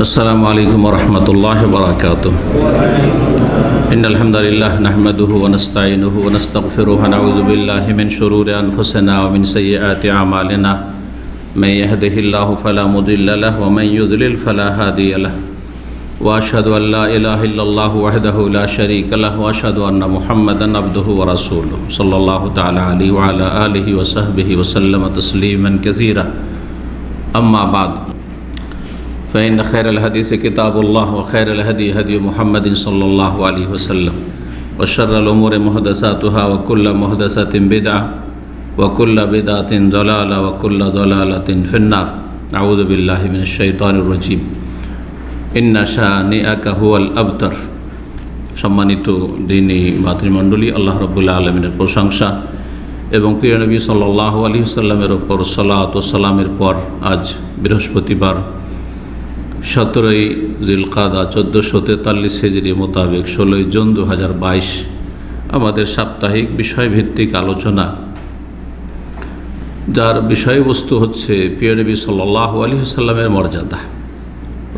السلام عليكم ورحمة الله وبركاته. إن الحمد لله نحمده ونستعينه ونستغفره ونعوذ بالله من شرور أنفسنا ومن سيئات أعمالنا من يهده الله فلا مضل له ومن يضلل فلا هادي له وأشهد أن لا إله إلا الله وحده لا شريك له وأشهد أن محمدا عبده ورسوله صلى الله تعالى عليه وعلى آله وصحبه وسلم تسليما كثيرا. أما بعد فإن خير الحديث كتاب الله وخير الهدي هدي محمد صلى الله عليه وسلم وشر الأمور محدثاتها وكل محدثة بدعة وكل بدعة ضلالة وكل ضلالة في النار. أعوذ بالله من الشيطان الرجيم. إن شانئك هو الأبتر. সম্মানিত দ্বীনী মাতৃমণ্ডলী, আল্লাহ রাব্বুল আলামিনের প্রশংসা এবং প্রিয় নবী সাল্লাল্লাহু আলাইহি ওয়াসাল্লামের ওপর সালাত ও সালামের পর আজ বৃহস্পতিবার 17ই জিলকাদা 1443 হিজরি মোতাবেক 16ই জুন 2022 আমাদের সাপ্তাহিক বিষয়ভিত্তিক আলোচনা, যার বিষয়বস্তু হচ্ছে প্রিয় নবী সাল্লাল্লাহু আলাইহি ওয়াসাল্লামের মর্যাদা।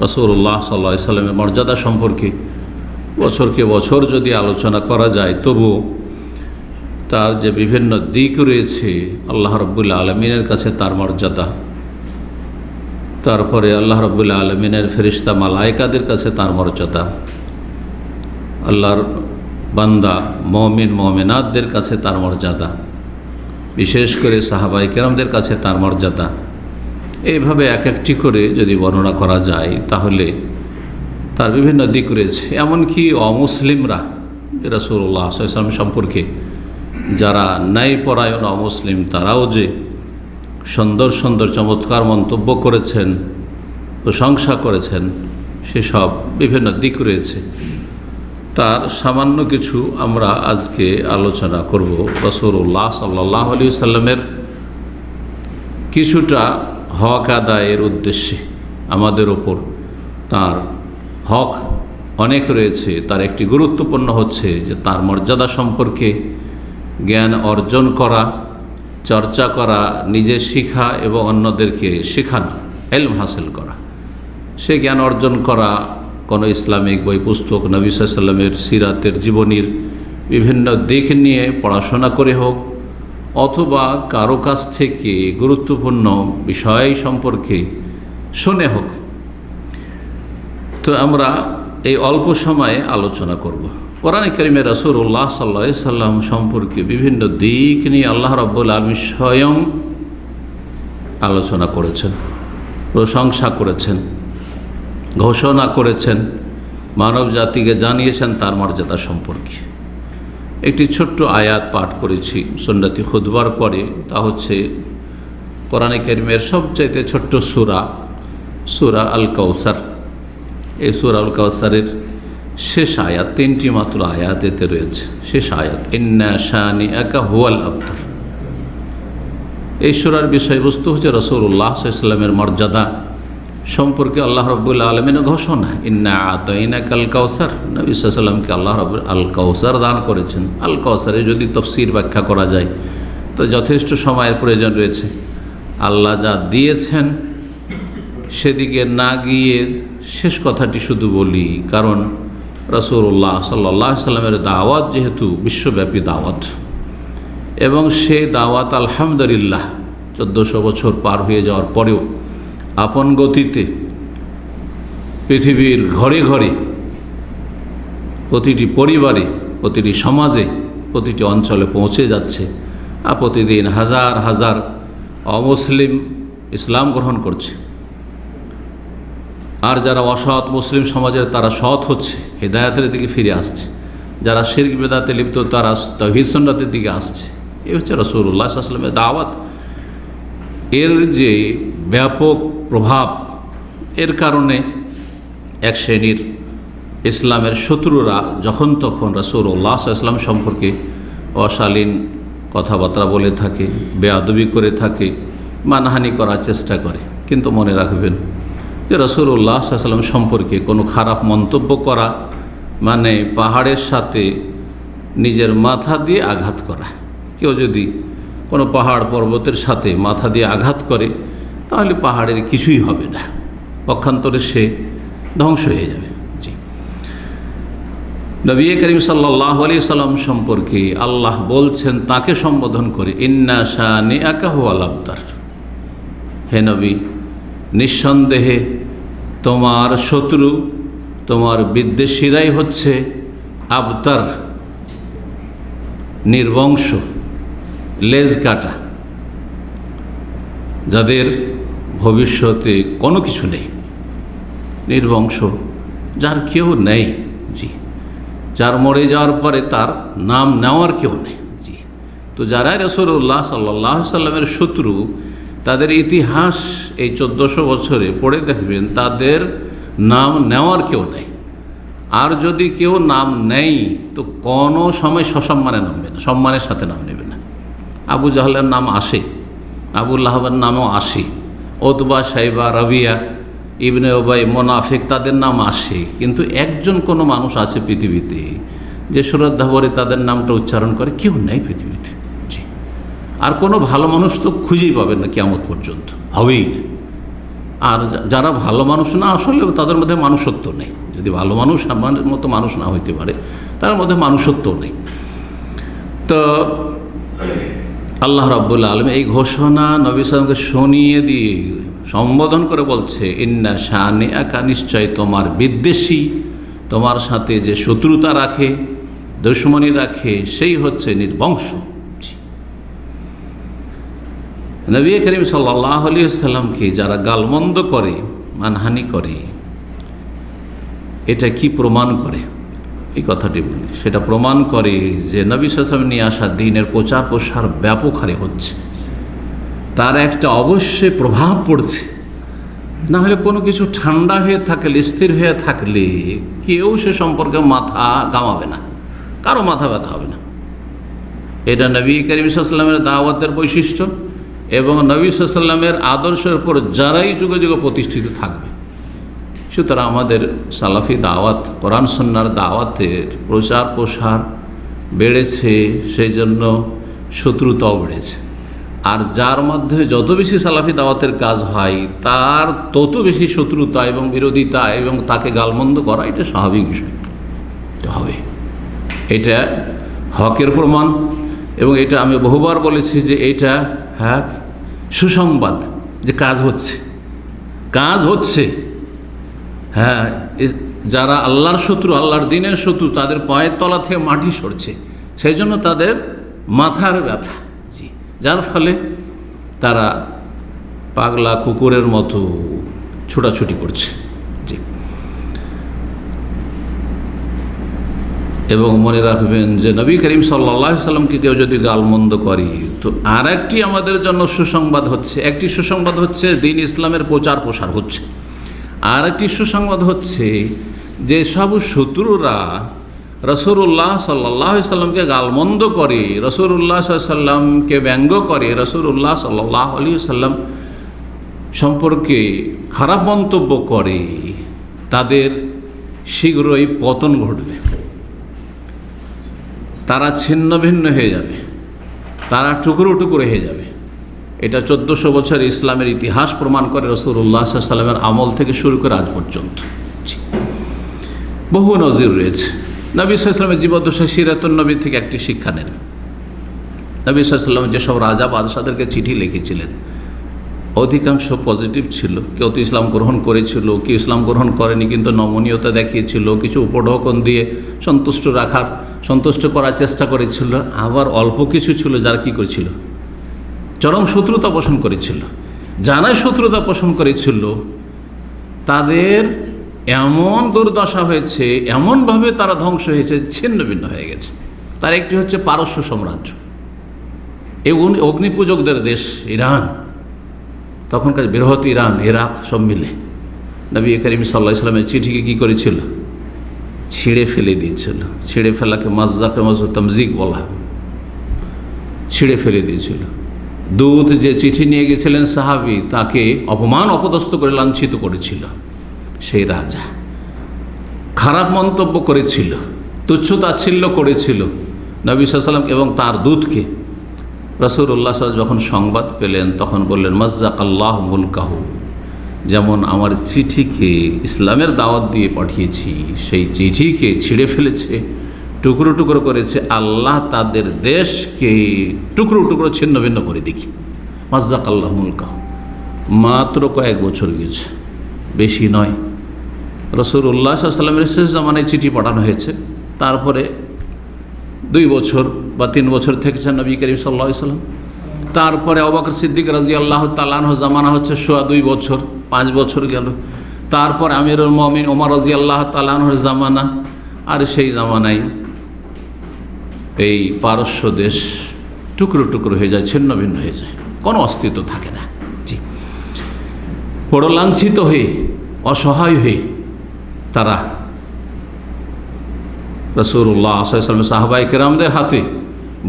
রাসূলুল্লাহ সাল্লাল্লাহু আলাইহি ওয়াসাল্লামের মর্যাদা সম্পর্কে বছরকে বছর যদি আলোচনা করা যায়, তবু তার যে বিভিন্ন দিক রয়েছে, আল্লাহ রাব্বুল আলামিনের কাছে তার মর্যাদা, তারপরে আল্লাহ রাব্বুল আলামিনের ফেরেশতা মালায়েকাদের কাছে তার মর্যাদা, আল্লাহর বান্দা মুমিন মুমিনাতদের কাছে তার মর্যাদা, বিশেষ করে সাহাবায়ে কেরামদের কাছে তার মর্যাদা, এইভাবে এক একটি করে যদি বর্ণনা করা যায় তাহলে তার বিভিন্ন দিক রয়েছে। এমনকি অমুসলিমরা রাসূলুল্লাহ সাল্লাল্লাহু আলাইহি ওয়াসাল্লাম সম্পর্কে যারা ন্যায়পরায়ণ অমুসলিম, তারাও যে সুন্দর সুন্দর চমৎকার মন্তব্য করেছেন, প্রশংসা করেছেন, সেসব বিভিন্ন দিক রয়েছে। তার সামান্য কিছু আমরা আজকে আলোচনা করব। রাসূলুল্লাহ সাল্লাল্লাহু আলাইহি ওয়াসাল্লামের কিছুটা হক আদায়ের উদ্দেশ্যে আমাদের ওপর তার হক অনেক রয়েছে। তার একটি গুরুত্বপূর্ণ হচ্ছে যে তার মর্যাদা সম্পর্কে জ্ঞান অর্জন করা, চর্চা করা, নিজে শিখা এবং অন্যদেরকে শেখানো, ইলম হাসিল করা। সে জ্ঞান অর্জন করা কোনো ইসলামিক বই পুস্তক, নবী সাল্লাল্লাহু আলাইহি ওয়াসাল্লামের সিরাতের জীবনীর বিভিন্ন দিক নিয়ে পড়াশোনা করে হোক, অথবা কারো কাছ থেকে গুরুত্বপূর্ণ বিষয় সম্পর্কে শুনে হোক। তো আমরা এই অল্প সময়ে আলোচনা করব। কোরআনে কারিমে রাসূলুল্লাহ সাল্লাল্লাহু আলাইহি ওয়াসাল্লাম সম্পর্কে বিভিন্ন দিক নিয়ে আল্লাহ রাব্বুল আলামিন স্বয়ং আলোচনা করেছেন, প্রশংসা করেছেন, ঘোষণা করেছেন, মানব জাতিকে জানিয়েছেন তার মর্যাদা সম্পর্কে। একটি ছোট্ট আয়াত পাঠ করেছি সুন্নতি খুতবার পরে, তা হচ্ছে কোরআনে কারিমের সবচাইতে ছোট্ট সূরা আল কাউসার। এই সূরা আল কাউসারের শেষ আয়াত, 3টি মাত্র আয়াত এতে রয়েছে। শেষ আয়াত, ইন্না শানিআকা হুয়াল আবতার। এই সূরার বিষয়বস্তু হচ্ছে রাসূলুল্লাহ সাল্লাল্লাহু আলাইহি ওয়াসাল্লামের মর্যাদা সম্পর্কে আল্লাহ রাব্বুল আলামিনের ঘোষণা। ইন্না আতাইনাকাল কাউসার। নবী সাল্লাল্লাহু আলাইহি ওয়াসাল্লামকে আল্লাহ রাব্বুল আল কাউসার দান করেছেন। আল কাউসারে যদি তাফসীর ব্যাখ্যা করা যায় তো যথেষ্ট সময়ের প্রয়োজন রয়েছে। আল্লাহ যা দিয়েছেন সেদিকে না গিয়ে শেষ কথাটি শুধু বলি, কারণ রাসূলুল্লাহ সাল্লাল্লাহু আলাইহি ওয়াসাল্লামের দাওয়াত যেহেতু বিশ্বব্যাপী দাওয়াত, এবং সেই দাওয়াত আলহামদুলিল্লাহ 1400 বছর পার হয়ে যাওয়ার পরেও আপন গতিতে পৃথিবীর ঘরে ঘরে, প্রতিটি পরিবারে, প্রতিটি সমাজে, প্রতিটি অঞ্চলে পৌঁছে যাচ্ছে। আর প্রতিদিন হাজার হাজার অমুসলিম ইসলাম গ্রহণ করছে, আর যারা অসৎ মুসলিম সমাজের তারা সৎ হচ্ছে, হিদায়াতের দিকে ফিরে আসছে। যারা শিরক বিদআতে লিপ্ত তারা তাওহীদ সুন্নাতের দিকে আসছে। এই হচ্ছে রাসূলুল্লাহ সাল্লাল্লাহু আলাইহি ওয়াসাল্লামের দাওয়াত। এর যে ব্যাপক প্রভাব, এর কারণে এক শ্রেণীর ইসলামের শত্রুরা যখন তখন রাসূলুল্লাহ সাল্লাল্লাহু আলাইহি ওয়াসাল্লাম সম্পর্কে অশালীন কথাবার্তা বলে থাকে, বেয়াদবি করে থাকে, মানহানি করার চেষ্টা করে। কিন্তু মনে রাখবেন যে রাসূলুল্লাহ সাল্লাল্লাহু আলাইহি ওয়াসাল্লাম সম্পর্কে কোনো খারাপ মন্তব্য করা মানে পাহাড়ের সাথে নিজের মাথা দিয়ে আঘাত করা। কেউ যদি কোনো পাহাড় পর্বতের সাথে মাথা দিয়ে আঘাত করে তাহলে পাহাড়ের কিছুই হবে না, পক্ষান্তরে সে ধ্বংস হয়ে যাবে। জি, নবী করিম সাল্লাল্লাহু আলাইহি সাল্লাম সম্পর্কে আল্লাহ বলছেন তাকে সম্বোধন করে, ইন্না শানিআকা হুয়াল আবতার। হে নবী, নিঃসন্দেহে তোমার শত্রু, তোমার বিদ্বেষীরাই হচ্ছে আবতার, নির্বংশ, লেজ কাটা, যাদের ভবিষ্যতে কোনো কিছু নেই, নির্বংশ, যার কেউ নেই। জি, যার মরে যাওয়ার পরে তার নাম নেওয়ার কেউ নেই। জি, তো যারা রাসূলুল্লাহ সাল্লাল্লাহু আলাইহি সাল্লামের শত্রু, তাদের ইতিহাস এই 1400 বছরে পড়ে দেখবেন তাদের নাম নেওয়ার কেউ নেই। আর যদি কেউ নাম নেই তো কোনো সময় সসম্মানে নামবে না, সম্মানের সাথে নাম নেবে না। আবু জাহলের নাম আসে, আবু লাহাবের নামও আসে, ওতবা, সাইবা, রাবিয়া, ইবনে উবাই, মোনাফিক, তাদের নাম আসে, কিন্তু একজন কোনো মানুষ আছে পৃথিবীতে যে শ্রদ্ধা ভরে তাদের নামটা উচ্চারণ করে? কেউ নেই পৃথিবীতে। জি, আর কোনো ভালো মানুষ তো খুঁজেই পাবেন না, কিয়ামত পর্যন্ত হবেই না। আর যারা ভালো মানুষ না, আসলে তাদের মধ্যে মানুষত্ব নেই। যদি ভালো মানুষ আমার মতো মানুষ না হইতে পারে, তার মধ্যে মানুষত্ব নেই। তো আল্লাহ রাব্বুল আলামিন এই ঘোষণা নবী সাল্লাল্লাহু আলাইহি ওয়াসাল্লামকে শুনিয়ে দিয়ে সম্বোধন করে বলছে, ইন্না শানিআকা, নিশ্চয় তোমার বিদ্বেষী, তোমার সাথে যে শত্রুতা রাখে, দুশমনী রাখে, সেই হচ্ছে নির্বংশ। নবী করিম সাল্লাল্লাহু আলাইহি ওয়াসাল্লামকে যারা গালমন্দ করে, মানহানি করে, এটা কি প্রমাণ করে? এই কথাটি বলি, সেটা প্রমাণ করে যে নবী সাল্লাল্লাহু আলাইহি ওয়াসাল্লাম নিয়ে আসা দ্বীনের প্রচার প্রসার ব্যাপক হারে হচ্ছে, তার একটা অবশ্যই প্রভাব পড়ছে। না হলে কোনো কিছু ঠান্ডা হয়ে থাকলে, স্থির হয়ে থাকলে কেউ সে সম্পর্কে মাথা ঘামাবে না, কারো মাথা ব্যথা হবে না। এটা নবী করিম সাল্লাল্লাহু আলাইহি ওয়াসাল্লামের দাওয়াতের বৈশিষ্ট্য এবং নবী সাল্লাল্লাহু আলাইহি ওয়াসাল্লামের আদর্শের উপর যারাই যুগে যুগে প্রতিষ্ঠিত থাকবে। সুতরাং আমাদের সালাফি দাওয়াত, কোরআন সুন্নাহর দাওয়াতের প্রচার প্রসার বেড়েছে, সেই জন্য শত্রুতাও বেড়েছে। আর যার মধ্যে যত বেশি সালাফি দাওয়াতের কাজ হয়, তার তত বেশি শত্রুতা এবং বিরোধিতা এবং তাকে গালমন্দ করা, এটা স্বাভাবিক বিষয় হবে। এটা হকের প্রমাণ এবং এটা আমি বহুবার বলেছি যে এটা সুসংবাদ যে কাজ হচ্ছে, কাজ হচ্ছে। হ্যাঁ, যারা আল্লাহর শত্রু, আল্লাহর দ্বীনের শত্রু, তাদের পায়ের তলা থেকে মাটি সরছে, সেই জন্য তাদের মাথার ব্যথা। জি, যার ফলে তারা পাগলা কুকুরের মতো ছোটাছুটি করছে। জি, এবং মনে রাখবেন যে নবী করিম সাল্লাল্লাহু আলাইহি সাল্লামকে কেউ যদি গালমন্দ করে, তো আর একটি আমাদের জন্য সুসংবাদ হচ্ছে, একটি সুসংবাদ হচ্ছে দ্বীন ইসলামের প্রচার প্রসার হচ্ছে। আর একটি সুসংবাদ হচ্ছে যে সব শত্রুরা রাসূলুল্লাহ সাল্লাল্লাহু আলাইহি সাল্লামকে গালমন্দ করে, রাসূলুল্লাহ সাল্লাল্লাহু আলাইহি সাল্লামকে ব্যঙ্গ করে, রাসূলুল্লাহ সাল্লাল্লাহু আলাইহি সাল্লাম সম্পর্কে খারাপ মন্তব্য করে, তাদের শীঘ্রই পতন ঘটবে, তারা ছিন্ন ভিন্ন হয়ে যাবে, তারা টুকরো টুকরো হয়ে যাবে। এটা 1400 বছর ইসলামের ইতিহাস প্রমাণ করে, রাসূলুল্লাহ সাল্লাল্লাহু আলাইহি সাল্লামের আমল থেকে শুরু করে আজ পর্যন্ত বহু নজির রয়েছে। নবী সাল্লাল্লাহু আলাইহি সাল্লামের জীবদ্দশায় সিরাতুন নবী থেকে একটি শিক্ষা নেন। নবী সাল্লাল্লাহু আলাইহি সাল্লাম যেসব রাজা বাদশাদেরকে চিঠি লিখেছিলেন, অধিকাংশ পজিটিভ ছিল। কেউ তো ইসলাম গ্রহণ করেছিল, কেউ ইসলাম গ্রহণ করেনি কিন্তু নমনীয়তা দেখিয়েছিল, কিছু উপঢৌকন দিয়ে সন্তুষ্ট করার চেষ্টা করেছিল। আবার অল্প কিছু ছিল যারা কি করেছিল, চরম শত্রুতা পোষণ করেছিল। যারা শত্রুতা পোষণ করেছিল তাদের এমন দুর্দশা হয়েছে, এমনভাবে তারা ধ্বংস হয়েছে, ছিন্ন ভিন্ন হয়ে গেছে। তার একটি হচ্ছে পারস্য সাম্রাজ্য, এই অগ্নিপূজকদের দেশ ইরান, তখনকার বৃহৎ ইরান, ইরাক সব মিলে নবী করিম সাল্লাল্লাহু আলাইহি ওয়াসাল্লামের চিঠিকে কী করেছিল, ছিঁড়ে ফেলে দিয়েছিল। ছিঁড়ে ফেলাকে মাজ্জাকে তামজিক বলা হয়, ছিঁড়ে ফেলে দিয়েছিল। দূত যে চিঠি নিয়ে গেছিলেন সাহাবী, তাকে অপমান অপদস্থ করে লাঞ্ছিত করেছিল। সেই রাজা খারাপ মন্তব্য করেছিল, তুচ্ছ-তাচ্ছিল্য করেছিল নবী সাল্লাল্লাহু আলাইহি ওয়াসাল্লাম এবং তার দূতকে। রাসূলুল্লাহ সাল্লাল্লাহু আলাইহি ওয়াসাল্লাম যখন সংবাদ পেলেন তখন বললেন, মাজ্জাকাল্লাহু মুলকাহু, যেমন আমার চিঠিকে ইসলামের দাওয়াত দিয়ে পাঠিয়েছি, সেই চিঠিকে ছিঁড়ে ফেলেছে, টুকরো টুকরো করেছে, আল্লাহ তাদের দেশকে টুকরো টুকরো ছিন্ন ভিন্ন করে দেখি। মাজজাক আল্লাহ মুলকাহ। মাত্র কয়েক বছর গেছে, বেশি নয়। রাসূলুল্লাহ সাল্লাল্লাহু আলাইহি ওয়াসাল্লামের শেষ জামানায় চিঠি পাঠানো হয়েছে, তারপরে 2 বছর বা 3 বছর থেকেছেন নবী করিম সাল্লাল্লাহু আলাইহি ওয়াসাল্লাম। তারপরে আবু বকর সিদ্দিক রাদিয়াল্লাহু তাআলা আনহু জামানা হচ্ছে 2.25 বছর, 5 বছর গেল। তারপর আমিরুল মুমিনিন ওমর রাদিয়াল্লাহু তাআলা আনহুর জামানা, আর সেই জামানায় এই পারস্য দেশ টুকরো টুকরো হয়ে যায়, ছিন্ন ভিন্ন হয়ে যায়, কোনো অস্তিত্ব থাকে না। জি, বড় লাঞ্ছিত হয়ে, অসহায় হয়ে তারা রাসূলুল্লাহ সাল্লাল্লাহু আলাইহি ওয়াসাল্লাম সাহাবায়ে কেরামদের হাতে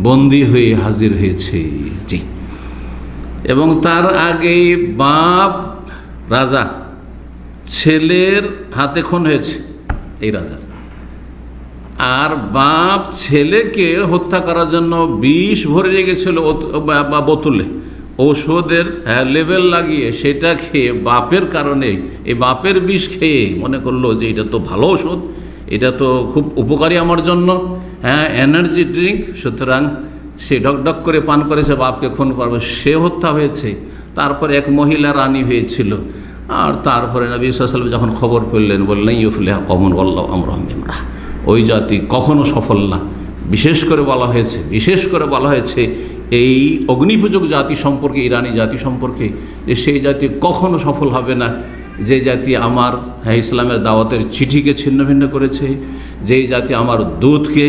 বন্দী হয়ে হাজির হয়েছে। জি, এবং তার আগে বাপ রাজা, ছেলের হাতে খুন হয়েছে এই রাজার, আর বাপ ছেলেকে হত্যা করার জন্য বিষ ভরে রেখেছিল বোতলে, ঔষধের লেবেল লাগিয়ে সেটা খেয়ে বাপের কারণে, এই বাপের বিষ খেয়ে মনে করলো যে এটা তো ভালো ওষুধ, এটা তো খুব উপকারী আমার জন্য, এনার্জি ড্রিঙ্ক, সুতরাং সে ডকডক করে পান করেছে, বাপকে খুন করবে, সে হত্যা হয়েছে। তারপরে এক মহিলা রানী হয়েছিল, আর তারপরে নবী সাল্লাল্লাহু আলাইহি ওয়াসাল্লাম যখন খবর পেলেন, বললেন ইউফলিহা কওমুন ওয়াল্লাহু আমরুহুম বিমরা, ওই জাতি কখনো সফল না। বিশেষ করে বলা হয়েছে এই অগ্নিপূজক জাতি সম্পর্কে, ইরানি জাতি সম্পর্কে, যে সেই জাতি কখনো সফল হবে না যে জাতি আমার ইসলামের দাওয়াতের চিঠিকে ছিন্ন ভিন্ন করেছে, যেই জাতি আমার দূতকে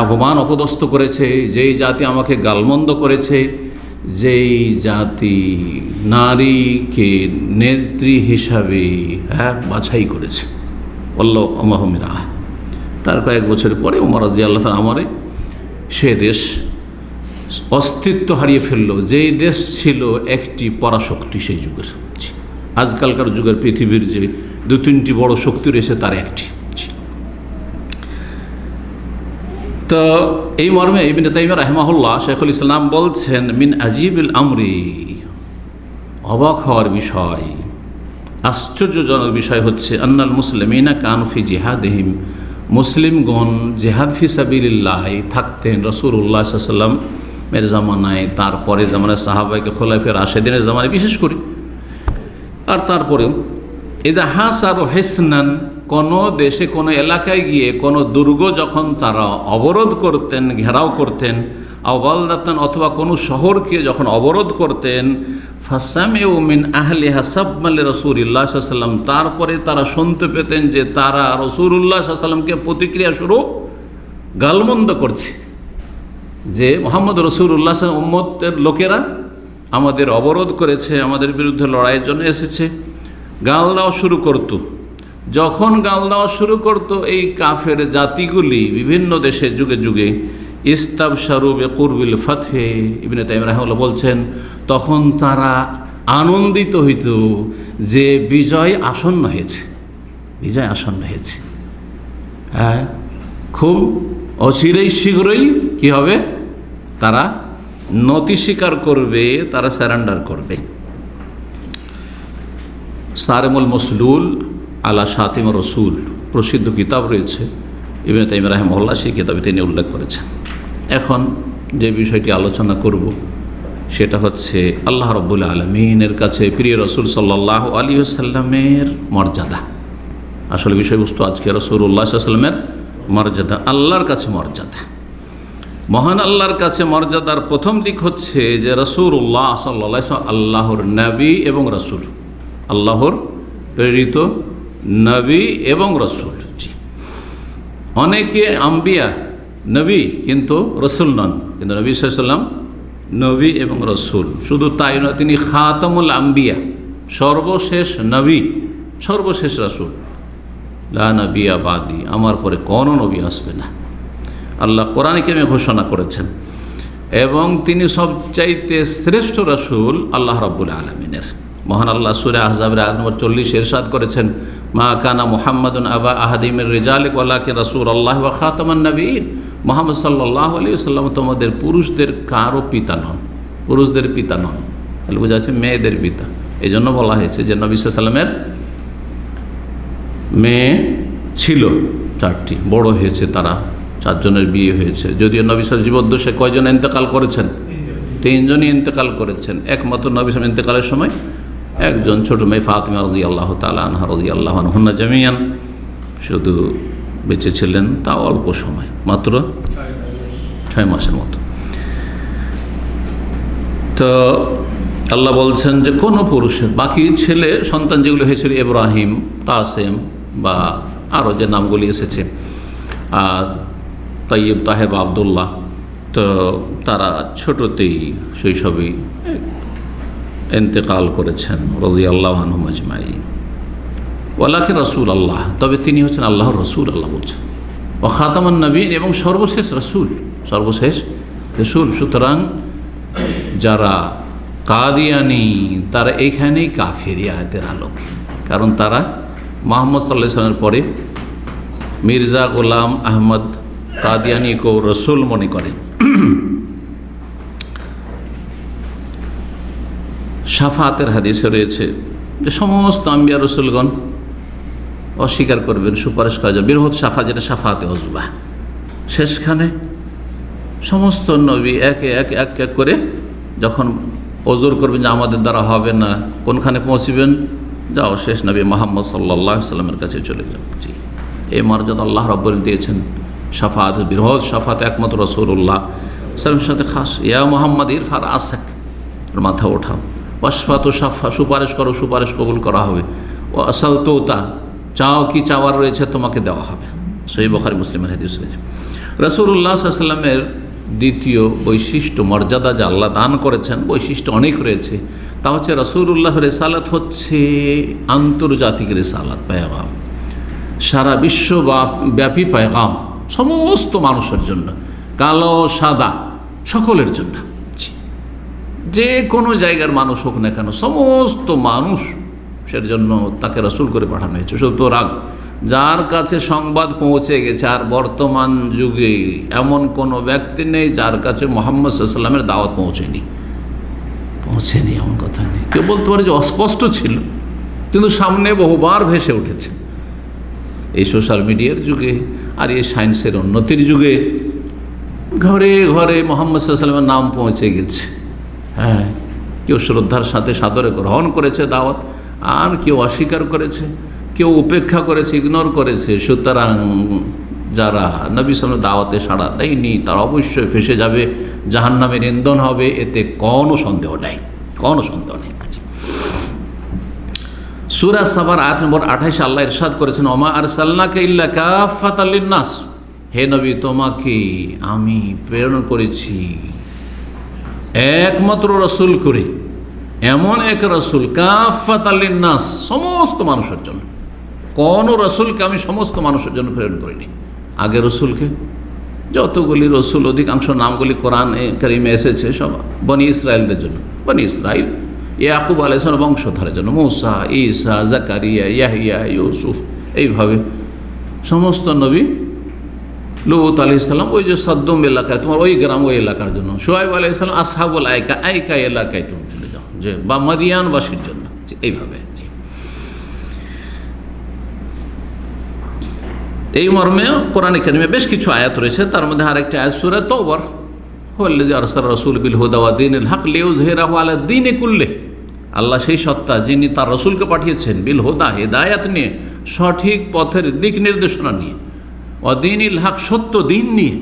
অপমান অপদস্থ করেছে, যেই জাতি আমাকে গালমন্দ করেছে, যেই জাতি নারীকে নেত্রী হিসাবে বাছাই করেছে। আল্লাহু আমরুহুম বিমরা। তার কয়েক বছর পরে ওমর রাদিয়াল্লাহু তাআলা আমারে সে দেশ অস্তিত্ব হারিয়ে ফেললো, যেই দেশ ছিল একটি পরাশক্তি সেই যুগের। আজকালকার যুগের পৃথিবীর যে 2-3টি বড় শক্তি রয়েছে তার একটি। তো এই মর্মে ইবনে তাইমিয়া রাহিমাহুল্লাহ, শাইখুল ইসলাম বলছেন, মিন আজিবিল আমরি, অবাক হওয়ার বিষয়, আশ্চর্যজনক বিষয় হচ্ছে, আন্নাল মুসলিমিনা কানু ফি জিহাদিহিম, মুসলিমগণ জিহাদ ফি সাবিলিল্লাহ থাকতেন রাসূলুল্লাহ সাল্লাল্লাহু আলাইহি ওয়াসাল্লামের জামানায়, তারপরে জামানায় সাহাবায়ে খোলাফায়ে রাশেদিনের জামানায় বিশেষ করে। আর তারপরেও ইদা হাসারু হিসনান, কোনো দেশে কোনো এলাকায় গিয়ে কোনো দুর্গ যখন তারা অবরোধ করতেন, ঘেরাও করতেন, আওবালদাতান, অথবা কোনো শহরকে যখন অবরোধ করতেন, ফাসামিউ মিন আহলিহা সাবমাল রাসূলিল্লাহ সাল্লাল্লাহু আলাইহি ওয়াসাল্লাম, তারপরে তারা শুনতে পেতেন যে তারা রাসূলুল্লাহ সাল্লাল্লাহু আলাইহি ওয়াসাল্লামকে প্রতিক্রিয়া স্বরূপ গালমন্দ করছে, যে মুহাম্মদ রাসূলুল্লাহ সাল্লাল্লাহু আলাইহি ওয়াসাল্লাম উম্মতের লোকেরা আমাদের অবরোধ করেছে, আমাদের বিরুদ্ধে লড়াইয়ের জন্য এসেছে, গাল দেওয়া শুরু করত। যখন গাল দেওয়া শুরু করত এই কাফের জাতিগুলি বিভিন্ন দেশে যুগে যুগে, ইস্তাবশারু বিকুরবিল ফাতহে, ইবনে তাইমিয়া রাহিমাহুল্লাহ বলছেন, তখন তারা আনন্দিত হইত যে বিজয় আসন্ন হয়েছে, বিজয় আসন্ন হয়েছে। হ্যাঁ, খুব অচিরেই শীঘ্রই কি হবে, তারা নতি স্বীকার করবে, তারা স্যারেন্ডার করবে। সারেমুল মসলুল আলা শাতিম রসুল প্রসিদ্ধ কিতাব রয়েছে, ইবনে তাইমিয়া রাহিমাহুল্লাহ সেই কিতাবে তিনি উল্লেখ করেছেন। এখন যে বিষয়টি আলোচনা করব সেটা হচ্ছে আল্লাহ রাব্বুল আলামিনের কাছে প্রিয় রসুল সাল্লাল্লাহু আলাইহি ওয়াসাল্লামের মর্যাদা। আসলে বিষয়বস্তু আজকে রাসূলুল্লাহ সাল্লাল্লাহু আলাইহি ওয়াসাল্লামের মর্যাদা, আল্লাহর কাছে মর্যাদা। মহান আল্লাহর কাছে মর্যাদার প্রথম দিক হচ্ছে যে রাসূলুল্লাহ সাল্লাল্লাহু আলাইহি ওয়াসাল্লাম আল্লাহর নবী এবং রাসূল, আল্লাহর প্রেরিত নবী এবং রাসূল। জি, অনেকে আম্বিয়া নবী কিন্তু রাসূল নন, কিন্তু নবী সাল্লাল্লাহু আলাইহি ওয়াসাল্লাম নবী এবং রাসূল। শুধু তাই নয়, তিনি খাতামুল আম্বিয়া, সর্বশেষ নবী, সর্বশেষ রাসূল। লা নবিয়া বাদি, আমার পরে কোনো নবী আসবে না, আল্লাহ কোরআনে কারিমে ঘোষণা করেছেন। এবং তিনি সবচাইতে শ্রেষ্ঠ রাসূল আল্লাহ রাব্বুল আলামিনের। মহান আল্লাহ সূরা আহজাবের আয়াত নম্বর 40 ইরশাদ করেছেন, মা কানা মুহাম্মাদুন আবা আহাদিম মির রিজালিক ওয়ালাকিন রাসূলুল্লাহ ওয়া খাতামান নবিয়্যিন, মুহাম্মদ সাল্লাল্লাহু আলাইহি ওয়াসাল্লাম তোমাদের পুরুষদের কারো পিতা নন, পুরুষদের পিতা নন, তাহলে বোঝা যাচ্ছে মেয়েদের পিতা, এই জন্য বলা হয়েছে যে নবী সাল্লাল্লাহু আলাইহি ওয়াসাল্লামের মেয়ে ছিল 4টি, বড় হয়েছে তারা, 4 জনের বিয়ে হয়েছে। যদিও নবী সাল্লাল্লাহু জীবদ্দশায় কয়জন ইন্তেকাল করেছেন? 3 জনই ইন্তেকাল করেছেন। একমাত্র নবী সাল্লাল্লাহু ইন্তেকালের সময় একজন ছোট মেয়ে ফাতিমা রাদিয়াল্লাহু তাআলা আনহা রাদিয়াল্লাহু আনহুন্না জামিয়ান শুধু বেঁচে ছিলেন, তাও অল্প সময়, মাত্র 6 মাসের মতো। তো আল্লাহ বলছেন যে কোনো পুরুষের বাকি ছেলে সন্তান যেগুলো হয়েছিল ইব্রাহিম, কাসেম বা আরও যে নামগুলি এসেছে, আর তাইয়্যিব, তাহের বা আবদুল্লাহ, তো তারা ছোটতেই শৈশবেই ইন্তেকাল করেছেন রাদিয়াল্লাহু আনহুম আজমাইন। ওয়ালাকি রাসূল আল্লাহ, তবে তিনি হচ্ছেন আল্লাহর রসুল, আল্লাহ বলছেন। ও খাতামান নবীন, এবং সর্বশেষ রসুল, সর্বশেষ রসুল। সুতরাং যারা কাদিয়ানি তারা এইখানেই কাফের আয়াতের আলোকে, কারণ তারা মুহাম্মদ সাল্লাল্লাহু আলাইহি ওয়াসাল্লামের পরে মির্জা গোলাম আহমদ কাদিয়ানিকেও রসুল মনে করেন। শাফাতের হাদিসে রয়েছে যে সমস্ত আম্বিয়া রসুলগণ অস্বীকার করবেন, সুপারিশ করা যাবে, বৃহৎ শাফা, যেটা শাফাতে ওজবা। শেষখানে সমস্ত নবী একে এক এক এক করে যখন ওজর করবেন যে আমাদের দ্বারা হবে না, কোনখানে পৌঁছবেন? যাও শেষ নবী মুহাম্মদ সাল্লাল্লাহু আলাইহি ওয়াসাল্লামের কাছে চলে যাও। জি, এই মর্যাদা আল্লাহ রাব্বুল আলামিন দিয়েছেন। শাফাত, বৃহৎ শাফাত একমাত্র রাসূলুল্লাহ সাল্লাল্লাহু সাথে খাস। ইয়া মুহাম্মদ ইরফা রাসাক, মাথা ওঠাও। ওয়াশফাতু শাফা, সুপারিশ করো, সুপারিশ কবুল করা হবে। ও আসালতুতা, চাও কি চাওয়ার রয়েছে তোমাকে দেওয়া হবে। সহিহ বুখারী মুসলিমের হাদিস রয়েছে। রাসূলুল্লাহ সাল্লাল্লাহু আলাইহি ওয়াসাল্লামের দ্বিতীয় বৈশিষ্ট্য, মর্যাদা যা আল্লাহ দান করেছেন, বৈশিষ্ট্য অনেক রয়েছে। তা হচ্ছে রাসূলুল্লাহর রিসালাত হচ্ছে আন্তর্জাতিক রিসালাত, পেগাম, সারা বিশ্বব্যাপী পেগাম, সমস্ত মানুষের জন্য, কালো সাদা সকলের জন্য। যে কোনো জায়গার মানুষ হোক না কেন, সমস্ত মানুষের জন্য তাকে রাসূল করে পাঠানো হয়েছে। সুতরাং যার কাছে সংবাদ পৌঁছে গেছে, আর বর্তমান যুগে এমন কোনো ব্যক্তি নেই যার কাছে মুহাম্মদ সাল্লাল্লাহু আলাইহি ওয়াসাল্লামের দাওয়াত পৌঁছেনি, এমন কথা নেই। কেউ বলতে পারে যে অস্পষ্ট ছিল, কিন্তু সামনে বহুবার ভেসে উঠেছে। এই সোশ্যাল মিডিয়ার যুগে আর এই সায়েন্সের উন্নতির যুগে ঘরে ঘরে মুহাম্মদ সাল্লাল্লাহু আলাইহি ওয়াসাল্লামের নাম পৌঁছে গেছে। হ্যাঁ, কেউ শ্রদ্ধার সাথে সাদরে গ্রহণ করেছে দাওয়াত, আর কেউ অস্বীকার করেছে, কেউ উপেক্ষা করেছে, ইগনোর করেছে। সুতরাং যারা নবী সাল্লাল্লাহু দাওয়াতে সাড়া দেয়নি তারা অবশ্যই ফেসে যাবে, জাহান্নামের ইন্ধন হবে, এতে কোনো সন্দেহ নেই, কোনো সন্দেহ নেই। সূরা সাবার আয়াত নম্বর 28 আল্লাহ ইরশাদ করেছেন, ওমা আরসালনাকা ইল্লা কাফাতাল লিন্নাস, হে নবী তোমাকে আমি প্রেরণ করেছি একমাত্র রসুল করে, এমন এক রসুল কাফাতাল লিন্নাস, সমস্ত মানুষের জন্য। কোন রসুলকে আমি সমস্ত মানুষের জন্য প্রেরণ করিনি। আগে রসুলকে যতগুলি রসুল, অধিকাংশ নামগুলি কোরআনে কারিমে এসেছে সব বনি ইসরায়েলদের জন্য। বনি ইসরায়েল ইয়াকুব আলাইহিস সালামের বংশধরের জন্য, মূসা, ঈসা, জাকারিয়া, ইয়াহইয়া, ইউসুফ, এইভাবে সমস্ত নবী। লূত আলাইহিস সালাম ওই যে সদ্দম এলাকায়, তোমার ওই গ্রাম, ওই এলাকার জন্য। শুআয়ব আলাইহিস সালাম আসহাবুল আইকা, আইকা এলাকায় তুমি চলে যাও, যে বা মাদিয়ানবাসীর জন্য, এইভাবে। এই মর্মে কোরআনে কারিমে বেশ কিছু আয়াত রয়েছে। তার মধ্যে আরেকটি আয়াত সূরা তাওবার, হুয়াল্লাযী আরসালা রাসূলাহু বিল হুদা ওয়া দীনিল হক লিইয়ুযহিরাহু আলা দীনি কুল্লিহি, আল্লাহ সেই সত্তা যিনি তার রসুলকে পাঠিয়েছেন বিল হুদা, হেদায়াত নিয়ে, সঠিক পথের দিক নির্দেশনা নিয়ে, ওয়া দীনিল হক, সত্য দিন নিয়ে।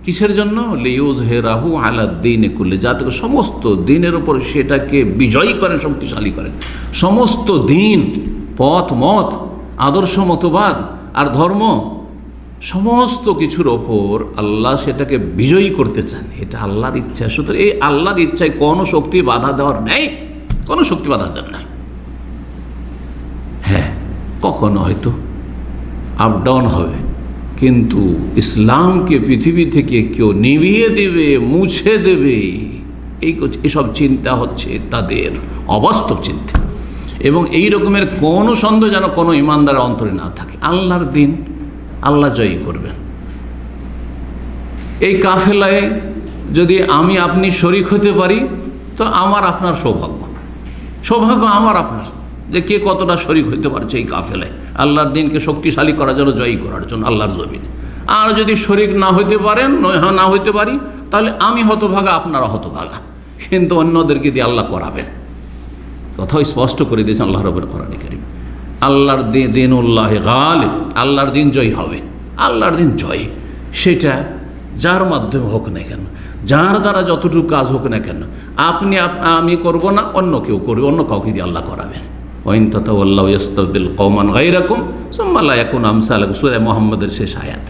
কিসের জন্য? লিইয়ুযহিরাহু আলা দীনি কুল্লিহি, যাতে সমস্ত দিনের উপর সেটাকে বিজয়ী করেন, শক্তিশালী করেন। সমস্ত দিন, পথ, মত, আদর্শ, মতবাদ আর ধর্ম, সমস্ত কিছুর ওপর আল্লাহ সেটাকে বিজয়ী করতে চান, এটা আল্লাহর ইচ্ছা। সুতরাং এই আল্লাহর ইচ্ছায় কোনো শক্তি বাধা দেওয়ার নেই, কোনো শক্তি বাধা দেওয়ার নাই। হ্যাঁ, কখনো হয়তো আপ ডাউন হবে, কিন্তু ইসলামকে পৃথিবী থেকে কেউ নিভিয়ে দেবে, মুছে দেবে, এইসব চিন্তা হচ্ছে তাদের অবাস্তব চিন্তা। এবং এই রকমের কোনো সন্দেহ যেন কোনো ইমানদারের অন্তরে না থাকে। আল্লাহর দিন আল্লাহ জয়ী করবেন। এই কাফেলায় যদি আমি আপনি শরিক হতে পারি তো আমার আপনার সৌভাগ্য। সৌভাগ্য আমার আপনার যে কে কতটা শরীক হইতে পারছে এই কাফেলায় আল্লাহর দিনকে শক্তিশালী করার জন্য, জয়ী করার জন্য আল্লাহর জমিনে। আর যদি শরীক না হইতে পারেন, না হইতে পারি, তাহলে আমি হতভাগা, আপনারা হতভাগা, কিন্তু অন্যদেরকে দিয়ে আল্লাহ করাবেন। কথাও স্পষ্ট করে দিয়েছেন আল্লাহ রাব্বুল কোরআনে কারীম। আল্লাহর দিনুল্লাহ গালিব, আল্লাহর দিন জয়ী হবে। আল্লাহর দিন জয়, সেটা যার মাধ্যমে হোক না কেন, যার দ্বারা যতটুকু কাজ হোক না কেন, আমি করব না, অন্য কেউ করবে, অন্য কাউকে দিয়ে আল্লাহ করাবেন। ওয়াইন তাতাওয়াল্লাউ ইস্তাবদিল কওমান গায়রাকুম সুম্মা লা ইয়াকুনু আমসালাকুম, সূরা মুহাম্মাদের শেষ আয়াত।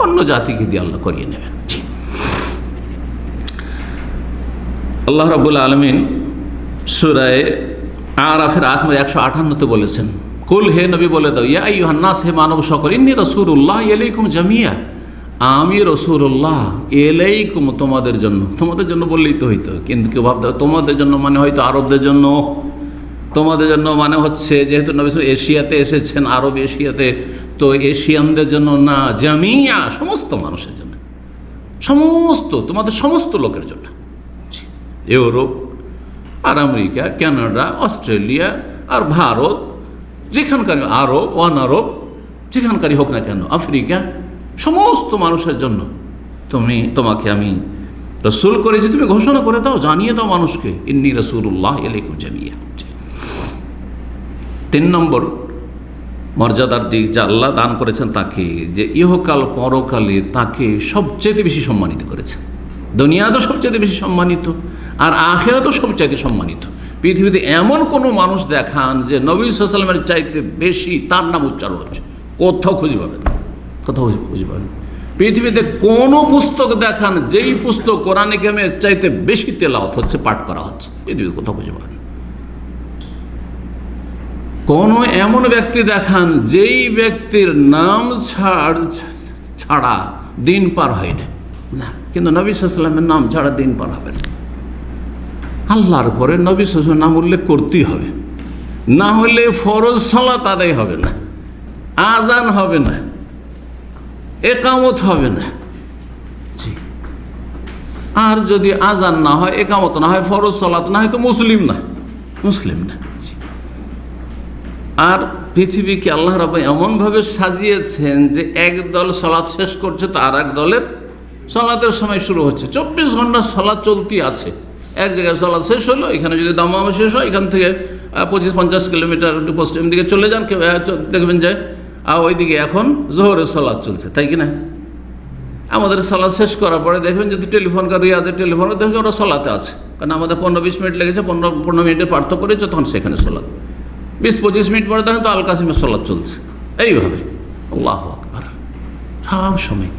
অন্য জাতিকে দিয়ে আল্লাহ করিয়ে নেবেন। জি, আল্লাহ রাব্বুল আলামিন সূরা আরাফের 158-তে বলেছেন, কুল, হে নবী বলে দাও, ইয়া আইয়ুহান নাস, হে মানব সকল, ইন্নী রাসূলুল্লাহ ইলাইকুম জামিয়া, আমি রাসূলুল্লাহ ইলাইকুম, তোমাদের জন্য। তোমাদের জন্য বললেই তো হইতো, কিন্তু কেউ ভাবতে তোমাদের জন্য মানে হয়তো আরবদের জন্য, তোমাদের জন্য মানে হচ্ছে যেহেতু নবী এশিয়াতে এসেছেন, আরব এশিয়াতে, তো এশিয়ানদের জন্য না, জামিয়া, সমস্ত মানুষের জন্য, সমস্ত, তোমাদের সমস্ত লোকের জন্য। ইউরোপ আর আমেরিকা, কানাডা, অস্ট্রেলিয়া আর ভারত, যেখানকারই, আরব, অনারব, যেখানকারই হোক না কেন, আফ্রিকা, সমস্ত মানুষের জন্য তোমাকে আমি রাসূল করেছি। তুমি ঘোষণা করে দাও, জানিয়ে দাও মানুষকে, ইন্নী রাসূলুল্লাহ ইলাইকুম জামিয়া। 3 নম্বর মর্যাদার দিক যা আল্লাহ দান করেছেন তাকে, যে ইহকাল পরকালে তাকে সবচেয়ে বেশি সম্মানিত করেছেন। দুনিয়া তো সবচেয়ে বেশি সম্মানিত, আর আখিরাত তো সবচাইতে সম্মানিত। পৃথিবীতে এমন কোনো মানুষ দেখান যে নবী সাল্লাল্লাহু আলাইহি ওয়াসাল্লামের চাইতে বেশি তার নাম উচ্চারণ হচ্ছে, কোথাও খুঁজে পাবেন, কোথাও খুঁজে পাবেন। পৃথিবীতে কোনো পুস্তক দেখান যেই পুস্তক কোরআনে কারিমের চাইতে বেশি তেলাওয়াত হচ্ছে, পাঠ করা হচ্ছে, পৃথিবীতে কোথাও খুঁজে পাবেন। কোনো এমন ব্যক্তি দেখান যেই ব্যক্তির নাম ছাড়া দিন পার হয় না, কিন্তু নবী সাল্লাল্লাহু আলাইহি ওয়াসাল্লামের নাম ছাড়া দিন পার হবে না। আল্লাহর পরে নবী সাল্লাল্লাহু আলাইহি ওয়াসাল্লামের নাম উল্লেখ করতেই হবে, না হলে ফরজ সালাত আদায় হবে না, আজান হবে না, একামত হবে না। জি, আর যদি আজান না হয়, একামত না হয়, ফরজ সালাত না হয়, তো মুসলিম না। জি, আর পৃথিবীকে আল্লাহ রাব্বুল এমনভাবে সাজিয়েছেন যে একদল সালাত শেষ করছে, তো আর এক দলের সালাতের সময় শুরু হচ্ছে। 24 ঘন্টা সালাত চলতি আছে। এক জায়গায় সালাত শেষ হলো, এখানে যদি দামামা শেষ হয়, এখান থেকে 25-50 কিলোমিটার একটু পশ্চিম দিকে চলে যান, দেখবেন যে ওইদিকে এখন জোহরের সালাত চলছে, তাই কি না? আমাদের সালাত শেষ করার পরে দেখবেন যদি টেলিফোন করে, রিয়াদের টেলিফোন, দেখবেন ওরা সালাতে আছে, কারণ আমাদের 15-20 মিনিট লেগেছে, 15 মিনিটের পার্থক্য করেছে, তখন সেখানে সালাত। 20-25 মিনিট পরে দেখেন তো আল কাসিমের সালাত চলছে। এইভাবে আল্লাহু আকবার সব সময়।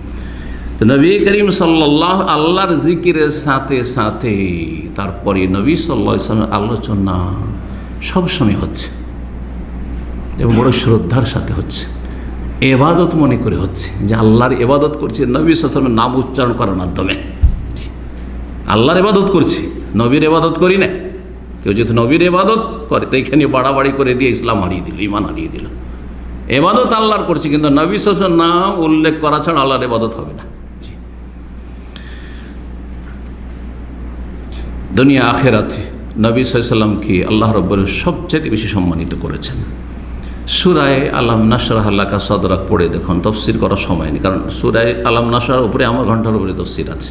তো নবী করিম সাল্লাল্লাহু আল্লাহর জিকিরের সাথে সাথে তারপরে নবী সাল্লাল্লাহু আলাইহি ওয়াসাল্লামের আলোচনা সবসময় হচ্ছে, এবং বড় শ্রদ্ধার সাথে হচ্ছে, এবাদত মনে করে হচ্ছে, যে আল্লাহর এবাদত করছে নবী সাল্লাল্লাহু আলাইহি ওয়াসাল্লামের নাম উচ্চারণ করার মাধ্যমে। আল্লাহর এবাদত করছি, নবীর এবাদত করি না। কেউ যদি নবীর এবাদত করে, তো এখানে বাড়াবাড়ি করে দিয়ে ইসলাম হারিয়ে দিল, ইমান হারিয়ে দিল। এবাদত আল্লাহর করছি, কিন্তু নবী সাল্লাল্লাহু আলাইহি ওয়াসাল্লামের নাম উল্লেখ করা ছাড়া আল্লাহর এবাদত হবে না। দুনিয়া আখেরাতে নবী সাল্লাল্লাহু আলাইহি ওয়াসাল্লামকে আল্লাহ রাব্বুল সবচেয়ে বেশি সম্মানিত করেছেন। সূরা আলাম নাশরাহ লাকা সাদরাক পড়ে দেখুন, তাফসীর করার সময় নেই, কারণ সূরা আলাম নাশরার উপরে আমার ঘন্টার উপরে তাফসীর আছে।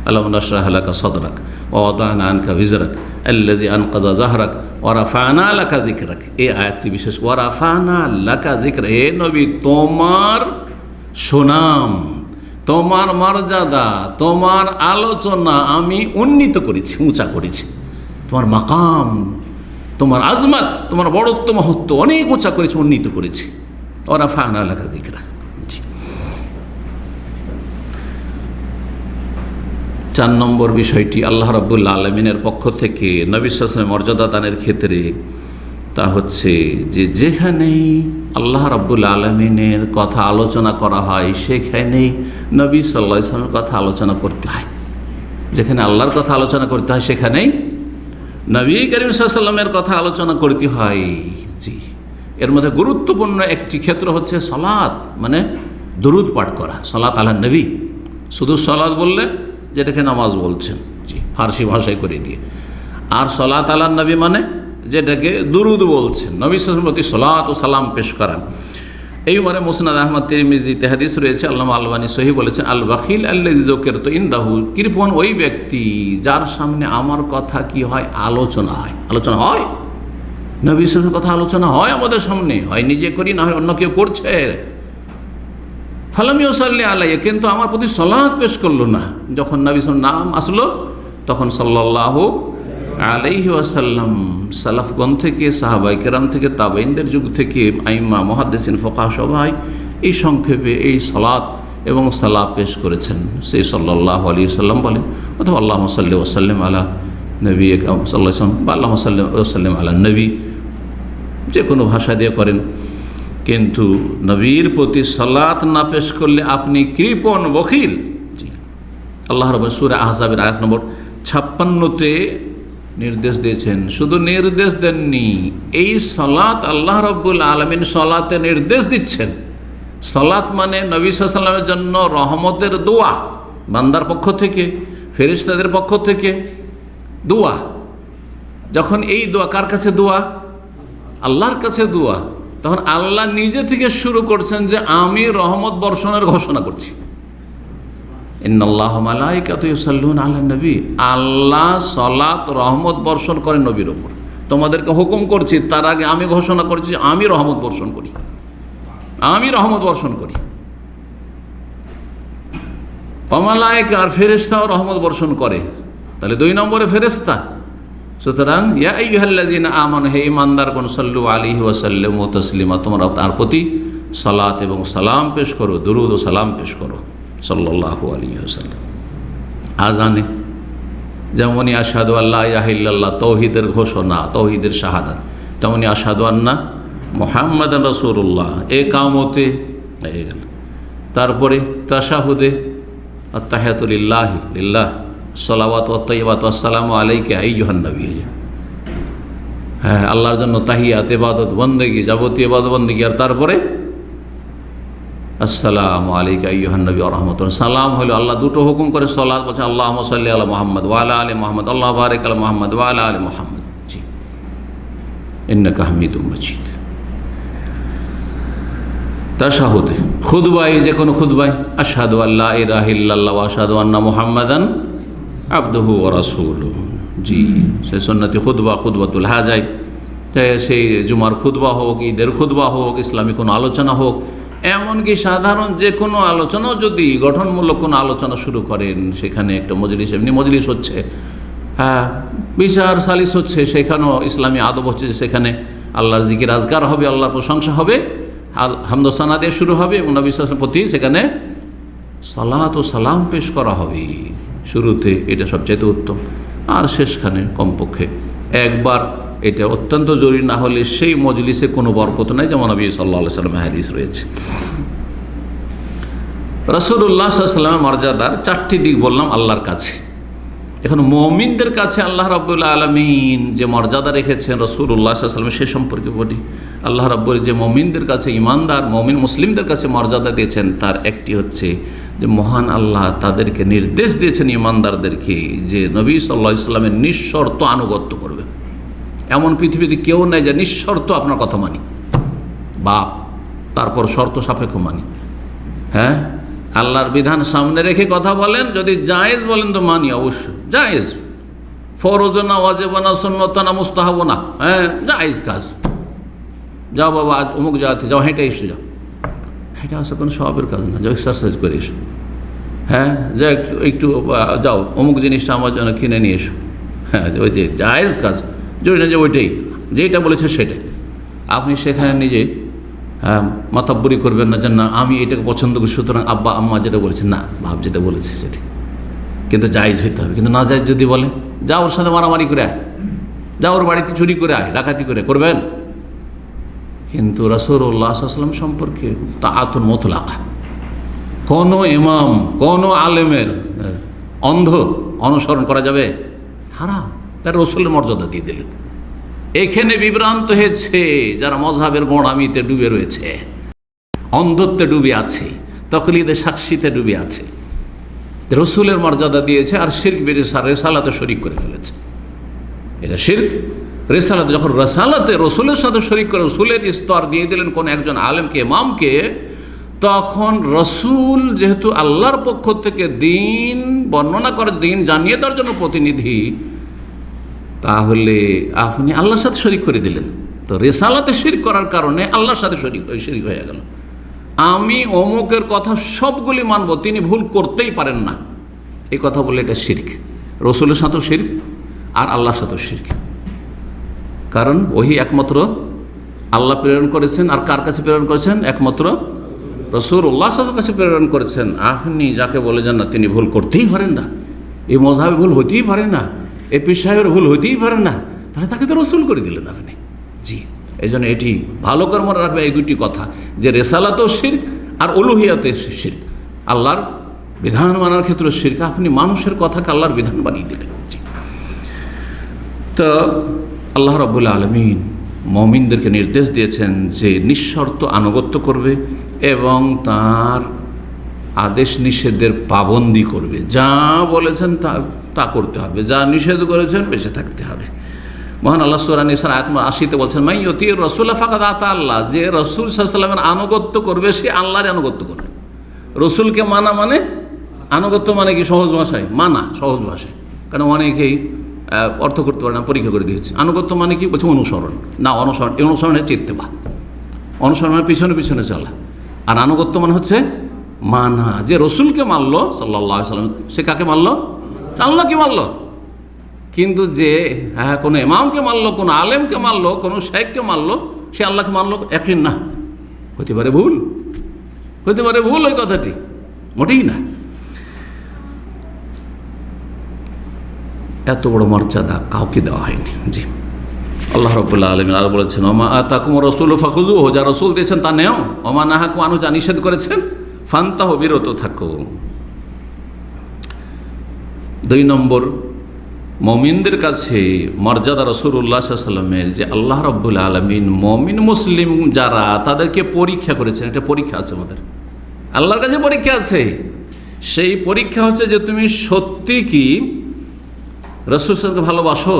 আলাম নাশরাহ লাকা সাদরাক ওয়া ওয়াদানা আনকা বিজরাক আল্লাযী আনকাযা যাহরাক ওয়া রাফা'না লাকা যিকরাক। এই আয়াতটি বিশেষ, ওয়া রাফা'না লাকা যিকরাক, হে নবী তোমার সুনাম, তোমার মর্যাদা, তোমার আলোচনা আমি উন্নীত করেছি, উঁচা করেছি। তোমার মাকাম, তোমার আজমাত, তোমার বড়ত্ব, মহত্ব অনেক উঁচা করেছি, উন্নীত করেছি। ওয়া রাফা'না লাকা যিকরাক। 4 নম্বর বিষয়টি আল্লাহ রাব্বুল আলামিনের পক্ষ থেকে নবী সাল্লাল্লাহু আলাইহি ওয়াসাল্লামের মর্যাদা দানের ক্ষেত্রে, তা হচ্ছে যে যেখানেই আল্লাহ রাব্বুল আলামিনের কথা আলোচনা করা হয়, সেখানেই নবী সাল্লাল্লাহু আলাইহি ওয়াসাল্লামের কথা আলোচনা করতে হয়। যেখানে আল্লাহর কথা আলোচনা করতে হয়, সেখানেই নবী করিম সাল্লাল্লাহু আলাইহি ওয়াসাল্লামের কথা আলোচনা করতে হয়। জি, এর মধ্যে গুরুত্বপূর্ণ একটি ক্ষেত্র হচ্ছে সালাত, মানে দরুদ পাঠ করা, সালাত আলা নবী। শুধু সালাত বললে যেটাকে নামাজ বলছেন, জি, ফার্সি ভাষায় করে দিয়ে। আর সালাত আলা নবী মানে যেটাকে দুরুদ বলছেন, নবী সাল্লাল্লাহু আলাইহি ওয়াসাল্লামের প্রতি সালাত ও সালাম পেশ করা। এই মানে মুসনাদ আহমদ তিরমিজিতে হাদিস রয়েছে, আল্লামা আলবানী সহিহ বলেছেন, আল বাখিল আল্লাযী যুকিরতু ইনদাহু, কৃপণ ওই ব্যক্তি যার সামনে আমার কথা কি হয়, আলোচনা হয়। আলোচনা হয়, নবী সাল্লাল্লাহু আলাইহি ওয়াসাল্লামের কথা আলোচনা হয় আমাদের সামনে, হয় নিজে করি, না হয় অন্য কেউ করছে। ফালাম ইউসাল্লি আলাইহি, কিন্তু আমার প্রতি সালাত পেশ করলো না। যখন নবী সাল্লাল্লাহু আলাইহি ওয়াসাল্লাম নাম আসলো তখন সাল্লাল্লাহু আলাইহি ওয়াসাল্লাম সালাফগণ থেকে, সাহাবায়ে কেরাম থেকে, তাবেঈনদের যুগ থেকে, আইম্মা মুহাদ্দিসিন ফুকাহা সবাই এই সংক্ষেপে এই সালাত এবং সালাম পেশ করেছেন। সেই সাল্লাল্লাহু আলাইহি ওয়াসাল্লাম বলেন, অথবা আল্লাহুম্মা সাল্লি ওয়া সাল্লিম আলা নবী সাল্লাল্লাহু আলাইহি ওয়াসাল্লাম, বা আল্লাহুম্মা সাল্লি ওয়া সাল্লিম আলা নবী, যে কোনো ভাষা দিয়ে করেন। কিন্তু নবীর প্রতি সালাত না পেশ করলে আপনি কৃপণ, বখিল। জি, আল্লাহ রাব্বুল সূরা আহজাবের আয়াত নম্বর 56-তে নির্দেশ দিয়েছেন। শুধু নির্দেশ দেননি, এই সালাত আল্লাহ রাব্বুল আলামিন সালাতে নির্দেশ দিচ্ছেন। সালাত মানে নবী সাল্লাল্লাহু আলাইহি ওয়াসাল্লামের জন্য রহমতের দোয়া, বান্দার পক্ষ থেকে, ফেরেশতাদের পক্ষ থেকে দোয়া। যখন এই দোয়া, কার কাছে দোয়া? আল্লাহর কাছে দোয়া, তখন আল্লাহ নিজে থেকে শুরু করছেন যে আমি রহমত বর্ষণের ঘোষণা করছি। ইন্নাল্লাহা মালাইকাতুহু ইউসাল্লুনা আলান নবী, আল্লাহ সালাত রহমত বর্ষণ করেন নবীর উপর। তোমাদেরকে হুকুম করছি, তার আগে আমি ঘোষণা করছি আমি রহমত বর্ষণ করি, আমি রহমত বর্ষণ করি। মালায়েকা আর ফেরেশতাও রহমত বর্ষণ করে, তাহলে 2 নম্বরে ফেরেশতা। সুতরাং ইয়া আইয়ুহাল্লাযীনা আমানু, হে ঈমানদারগণ, সাল্লু আলাইহি ওয়া সাল্লিমু তাসলিমা, তোমরা তার প্রতি সালাত এবং সালাম পেশ করো, দুরূদ ও সালাম পেশ করো সাল্লাল্লাহু আলাইহি ওয়াসাল্লাম। আজানে যেমনই আশহাদু আল্লা ইলাহা ইল্লাল্লাহ তাওহীদের ঘোষণা, তাওহীদের শাহাদাত, তেমনি আশহাদু আন্না মুহাম্মাদান রাসূলুল্লাহ ইকামতে হয়ে গেল। তারপরে তাশাহুদে আত্তাহিয়াতু লিল্লাহি লিল্লাহ, সালাওয়াতু ওয়াত তাইয়্যিবাতু আসসালামু আলাইকা আইয়ুহান নবী। হ্যাঁ, আল্লাহর জন্য তাহিয়াত, ইবাদত, বন্দেগী, যাবতীয় ইবাদত বন্দেগী। আর তারপরে আসসালামু আলাইকা আইয়ুহান নবী ওয়া রাহমাতুল্লাহ। সালাম হলো আল্লাহ দুটো হুকুম করে, সালাত বলছে আল্লাহুম্মা সাল্লি আলা মুহাম্মদ ওয়া আলা আলি মুহাম্মদ, আল্লাহু বারিক আলা মুহাম্মদ ওয়া আলা আলি মুহাম্মদ। জি, ইন্নাকা হামিদুম মাজিদ। তাশাহুদ, খুতবায়, যে কোনো খুতবায় আশহাদু আল্লা ইলাহা ইল্লাল্লাহ ওয়া আশহাদু আন্না মুহাম্মাদান আবদুহু ওয়া রাসূলুহু। জি, সেই সুন্নতি খুতবা, খুতবাতুল হাজাই, সেই জুমার খুতবা হোক, ঈদের খুতবা হোক, ইসলামী কোনো আলোচনা হোক, এমনকি সাধারণ যে কোনো আলোচনাও যদি গঠনমূলক কোনো আলোচনা শুরু করেন, সেখানে একটা মজলিস, এমনি মজলিস হচ্ছে, হ্যাঁ, বিচার সালিস হচ্ছে, সেখানেও ইসলামী আদব হচ্ছে, সেখানে আল্লাহর জিকির আজকার হবে, আল্লাহর প্রশংসা হবে, হামদ সানা দিয়ে শুরু হবে, এবং নবী সাল্লাল্লাহু আলাইহি ওয়াসাল্লামের প্রতি সেখানে সালাত ও সালাম পেশ করা হবে শুরুতে। এটা সবচাইতে উত্তম। আর শেষখানে কমপক্ষে একবার, এটা অত্যন্ত জরুরি, না হলে সেই মজলিসে কোনো বরকত নাই, যেমন নবী সাল্লাল্লাহু আলাইহি ওয়াসাল্লামের হাদিস রয়েছে। রাসূলুল্লাহ সাল্লাল্লাহু আলাইহি ওয়াসাল্লামের মর্যাদার 4টি দিক বললাম আল্লাহর কাছে। এখন মুমিনদের কাছে আল্লাহ রাব্বুল আলামিন যে মর্যাদা রেখেছেন রাসূলুল্লাহ সাল্লাল্লাহু আলাইহি ওয়াসাল্লাম, সে সম্পর্কে বলি। আল্লাহ রাব্বুল যে মুমিনদের কাছে, ঈমানদার মুমিন মুসলিমদের কাছে মর্যাদা দিয়েছেন, তার একটি হচ্ছে যে মহান আল্লাহ তাদেরকে নির্দেশ দিয়েছেন, ঈমানদারদেরকে, যে নবী সাল্লাল্লাহু আলাইহি ওয়াসাল্লামের নিঃশর্ত আনুগত্য করবে। এমন পৃথিবীতে কেউ নাই যে নিঃশর্ত আপনার কথা মানি, বাপ, তারপর শর্ত সাপেক্ষ মানি। হ্যাঁ, আল্লাহর বিধান সামনে রেখে কথা বলেন, যদি জায়েজ বলেন তো মানি, অবশ্যই জায়েজ, ফরজ না, ওয়াজিব না, সুন্নত না, মুস্তাহাব না, হ্যাঁ জায়েজ কাজ। যাও বাবা, আজ অমুক জায়গাতে যাও, হেঁটে এসে যাও, হেঁটে আসা কোনো স্বভাবের কাজ না, যাও এক্সারসাইজ করে এসো। হ্যাঁ, যা একটু যাও অমুক জিনিসটা আমার জন্য কিনে নিয়ে এসো। হ্যাঁ, ওই যে জায়েজ কাজ, জরুরি না যে ওইটাই, যেটা বলেছে সেটাই। আপনি সেখানে নিজে মাতাব্বরি করবেন না যে না আমি এটাকে পছন্দ করি, সুতরাং আব্বা আম্মা যেটা বলেছেন, না, বাপ যেটা বলেছে সেটি, কিন্তু জায়েজ হইতে হবে। কিন্তু না জায়েজ যদি বলে, যা ওর সাথে মারামারি করে আয়, যা ওর বাড়িতে চুরি করে আয়, ডাকাতি করে, করবেন। কিন্তু রাসূলুল্লাহ সাল্লাল্লাহু আলাইহি ওয়াসাল্লাম সম্পর্কে তাআতুন মুতলাকা, কোনো ইমাম, কোনো আলেমের অন্ধ অনুসরণ করা যাবে? হারাম। তার রাসূলের মর্যাদা দিয়ে দিলেন। এখানে বিভ্রান্ত হয়েছে যারা মযহাবের গোঁড়ামিতে ডুবে রয়েছে, অন্ধত্বে ডুবে আছে, তাকলিদে সাক্ষীতে ডুবে আছে। রাসূলের মর্যাদা দিয়েছে আর শিরক বিরিসালাতে শরীক করে ফেলেছে। এটা শিরক রেসালাতে, যখন রেসালাতে রসুলের সাথে শরীক করে রসুলের স্তর দিয়ে দিলেন কোন একজন আলেমকে, ইমামকে, তখন রসুল যেহেতু আল্লাহর পক্ষ থেকে দিন বর্ণনা করে, দিন জানিয়ে দেওয়ার জন্য প্রতিনিধি, তাহলে আপনি আল্লাহর সাথে শরীক করে দিলেন। তো রেসালাতে শিরক করার কারণে আল্লাহর সাথে শরীক হয়ে গেল। আমি অমুকের কথা সবগুলি মানব, তিনি ভুল করতেই পারেন না, এই কথা বলে এটা শিরক। রসুলের সাথেও শিরক আর আল্লাহর সাথেও শিরক। কারণ ওহি একমাত্র আল্লাহ প্রেরণ করেছেন, আর কার কাছে প্রেরণ করেছেন? একমাত্র রাসূলুল্লাহ সাল্লাল্লাহু আলাইহি ওয়াসাল্লামের কাছে প্রেরণ করেছেন। আপনি যাকে বলে যান না তিনি ভুল করতেই পারেন না, এই মযহাবে ভুল হতেই পারে না, এই পীর সাহেবের ভুল হতেই পারে না, তাহলে তাকে তো রসুল করে দিলেন আপনি। জি, এই জন্য এটি ভালো করে মনে রাখবে এই দুটি কথা, যে রেসালাতেও শিরক আর উলুহিয়াতে শিরক। আল্লাহর বিধান মানার ক্ষেত্রে শিরক, আপনি মানুষের কথাকে আল্লাহর বিধান বানিয়ে দিলেন। জি, তো আল্লাহ রাব্বুল আলামিন মুমিনদেরকে নির্দেশ দিয়েছেন যে নিঃশর্ত আনুগত্য করবে এবং তার আদেশ নিষেধের পাবন্দি করবে। যা বলেছেন তা করতে হবে, যা নিষেধ করেছেন বেঁচে থাকতে হবে। মহান আল্লাহ সূরা নিসার আয়াত ৮০-তে বলছেন, মাই ইউতির রাসূলা ফাকাদ আতা আল্লাহ, যে রাসূল সাল্লাল্লাহু আলাইহি ওয়াসাল্লামের আনুগত্য করবে সে আল্লাহর আনুগত্য করবে। রসুলকে মানা মানে, আনুগত্য মানে কি? সহজ ভাষায় মানা, সহজ ভাষায়, কারণ অনেকেই অর্থ করতে পারে না, পরীক্ষা করে দিয়েছে। আনুগত্য মানে কি? বলছে অনুসরণ। না, অনুসরণের চিত্তেবা, অনুসরণের পিছনে পিছনে চলা। আর আনুগত্য মানে হচ্ছে মানা। যে রসুলকে মানলো সাল্লাল্লাহু আলাইহি ওয়াসাল্লাম, সে কাকে মানলো? আল্লাহকে মানলো। কিন্তু যে কোনো ইমামকে মানলো, কোনো আলেমকে মানলো, কোনো শাইখকে মানলো, সে আল্লাহকে মানলো, একই না। হতে পারে ভুল, হতে পারে ভুল, ওই কথাটি মোটেই না। এত বড় মর্যাদা কাউকে দেওয়া হয়নি। জি, আল্লাহ রাব্বুল আলামিন আর বলেছেন, ওমা আতাকুমুর রাসূলু ফাখুযুহু, যা রাসূল দিয়েছেন তা নেও, ওমা নাহাকুম আনহু, যা নিষেধ করেছেন ফান্তাহু, বিরত থাকো। ২ নম্বর, মুমিনদের কাছে মর্যাদা রাসূলুল্লাহ সাল্লাল্লাহু আলাইহি ওয়াসাল্লামের, যে আল্লাহ রাব্বুল আলামিন মুমিন মুসলিম যারা তাদেরকে পরীক্ষা করেছেন। একটা পরীক্ষা আছে আমাদের, আল্লাহর কাছে পরীক্ষা আছে। সেই পরীক্ষা হচ্ছে যে তুমি সত্যি কি রাসূল সাল্লাল্লাহু আলাইহি ওয়াসাল্লামকে ভালোবাসো?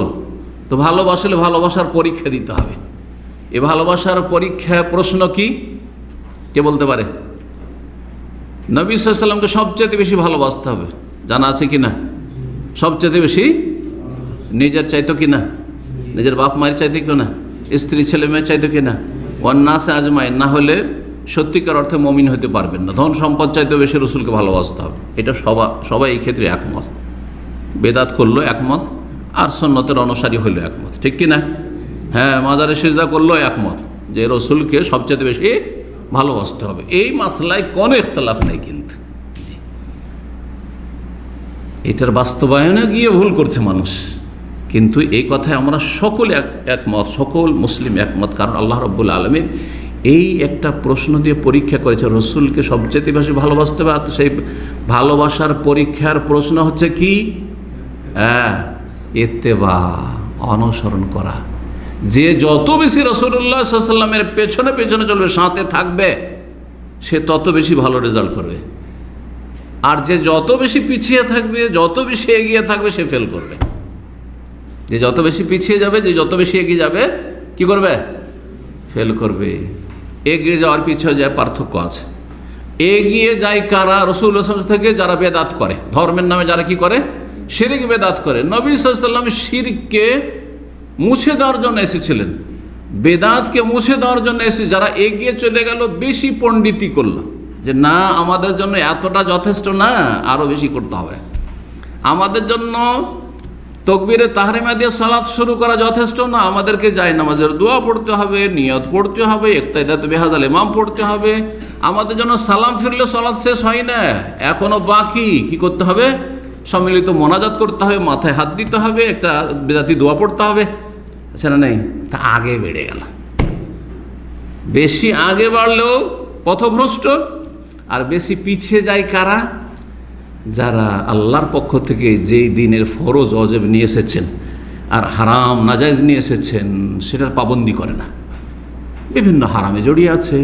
তো ভালোবাসলে ভালোবাসার পরীক্ষা দিতে হবে। এ ভালোবাসার পরীক্ষা প্রশ্ন কি? কে বলতে পারে? নবী সাল্লাল্লাহু আলাইহি ওয়াসাল্লামকে সবচেয়ে বেশি ভালোবাসতে হবে, জানা আছে কি না? সবচেয়ে বেশি নিজের চাইতো কি না? নিজের বাপ মায়ের চাইতে কেউ না? স্ত্রী ছেলে মেয়ের চাইতো কি না? ওয়ান্নাসে আজমাইন, না হলে সত্যিকার অর্থে মুমিন হতে পারবেন না। ধন সম্পদ চাইতে বেশি রসুলকে ভালোবাসতে হবে। এটা সবাই এই ক্ষেত্রে একমত। বেদাত করলো একমত, আর সুন্নতের অনুসারী হইল একমত, ঠিক কি না? হ্যাঁ, মাজারে সিজদা করলো একমত যে রসুলকে সবচেয়ে বেশি ভালোবাসতে হবে। এই মাসলায় কোনো ইখতিলাফ নেই। কিন্তু এটার বাস্তবায়নে গিয়ে ভুল করছে মানুষ, কিন্তু এই কথায় আমরা সকলে একমত, সকল মুসলিম একমত। কারণ আল্লাহ রাব্বুল আলামিন এই একটা প্রশ্ন দিয়ে পরীক্ষা করেছে, রসুলকে সবচেয়ে বেশি ভালোবাসতে হবে। আর সেই ভালোবাসার পরীক্ষার প্রশ্ন হচ্ছে কি? ইত্তেবা, অনুসরণ করা। যে যত বেশি রাসূলুল্লাহ সাল্লাল্লাহু আলাইহি ওয়াসাল্লামের পেছনে পেছনে চলবে, সাথে থাকবে, সে তত বেশি ভালো রেজাল্ট করবে। আর যে যত বেশি পিছিয়ে থাকবে, যত বেশি এগিয়ে থাকবে, সে ফেল করবে। যে যত বেশি পিছিয়ে যাবে, যে যত বেশি এগিয়ে যাবে, কি করবে? ফেল করবে। এগিয়ে যাওয়ার পিছিয়ে যায় পার্থক্য আছে। এগিয়ে যায় কারা? রাসূলুল্লাহ সাল্লাল্লাহু আলাইহি ওয়াসাল্লাম থেকে যারা বেদাত করে, ধর্মের নামে যারা কি করে? শিরক বেদাত করে। নবী সাল্লাল্লাহু আলাইহি ওয়াসাল্লাম শিরককে মুছে দেওয়ার জন্য এসেছিলেন, বেদাতকে মুছে দেওয়ার জন্য এসে যারা এগিয়ে চলে গেল, বেশি পণ্ডিতি করলো, যে না আমাদের জন্য এতটা যথেষ্ট না, আরও বেশি করতে হবে। আমাদের জন্য তাকবীরে তাহরিমা দিয়ে সালাত শুরু করা যথেষ্ট না, আমাদেরকে জায়নামাজের দোয়া পড়তে হবে, নিয়ত পড়তে হবে, ইক্তাদাত বিহাজাল ইমাম পড়তে হবে। আমাদের জন্য সালাম ফিরলে সালাত শেষ হয় না, এখনো বাকি। কি করতে হবে? সম্মিলিত মোনাজাত করতে হবে, মাথায় হাত দিতে হবে, একটা বিদাতি দোয়া পড়তে হবে, আছে না নেই? তা আগে বেড়ে গেল। বেশি আগে বাড়লেও পথভ্রষ্ট, আর বেশি পিছিয়ে যায় কারা? যারা আল্লাহর পক্ষ থেকে যেই দিনের ফরজ ওয়াজিব নিয়ে এসেছেন আর হারাম নাজায়েজ নিয়ে এসেছেন, সেটার পাবন্দি করে না, বিভিন্ন হারামে জড়িয়ে আছে,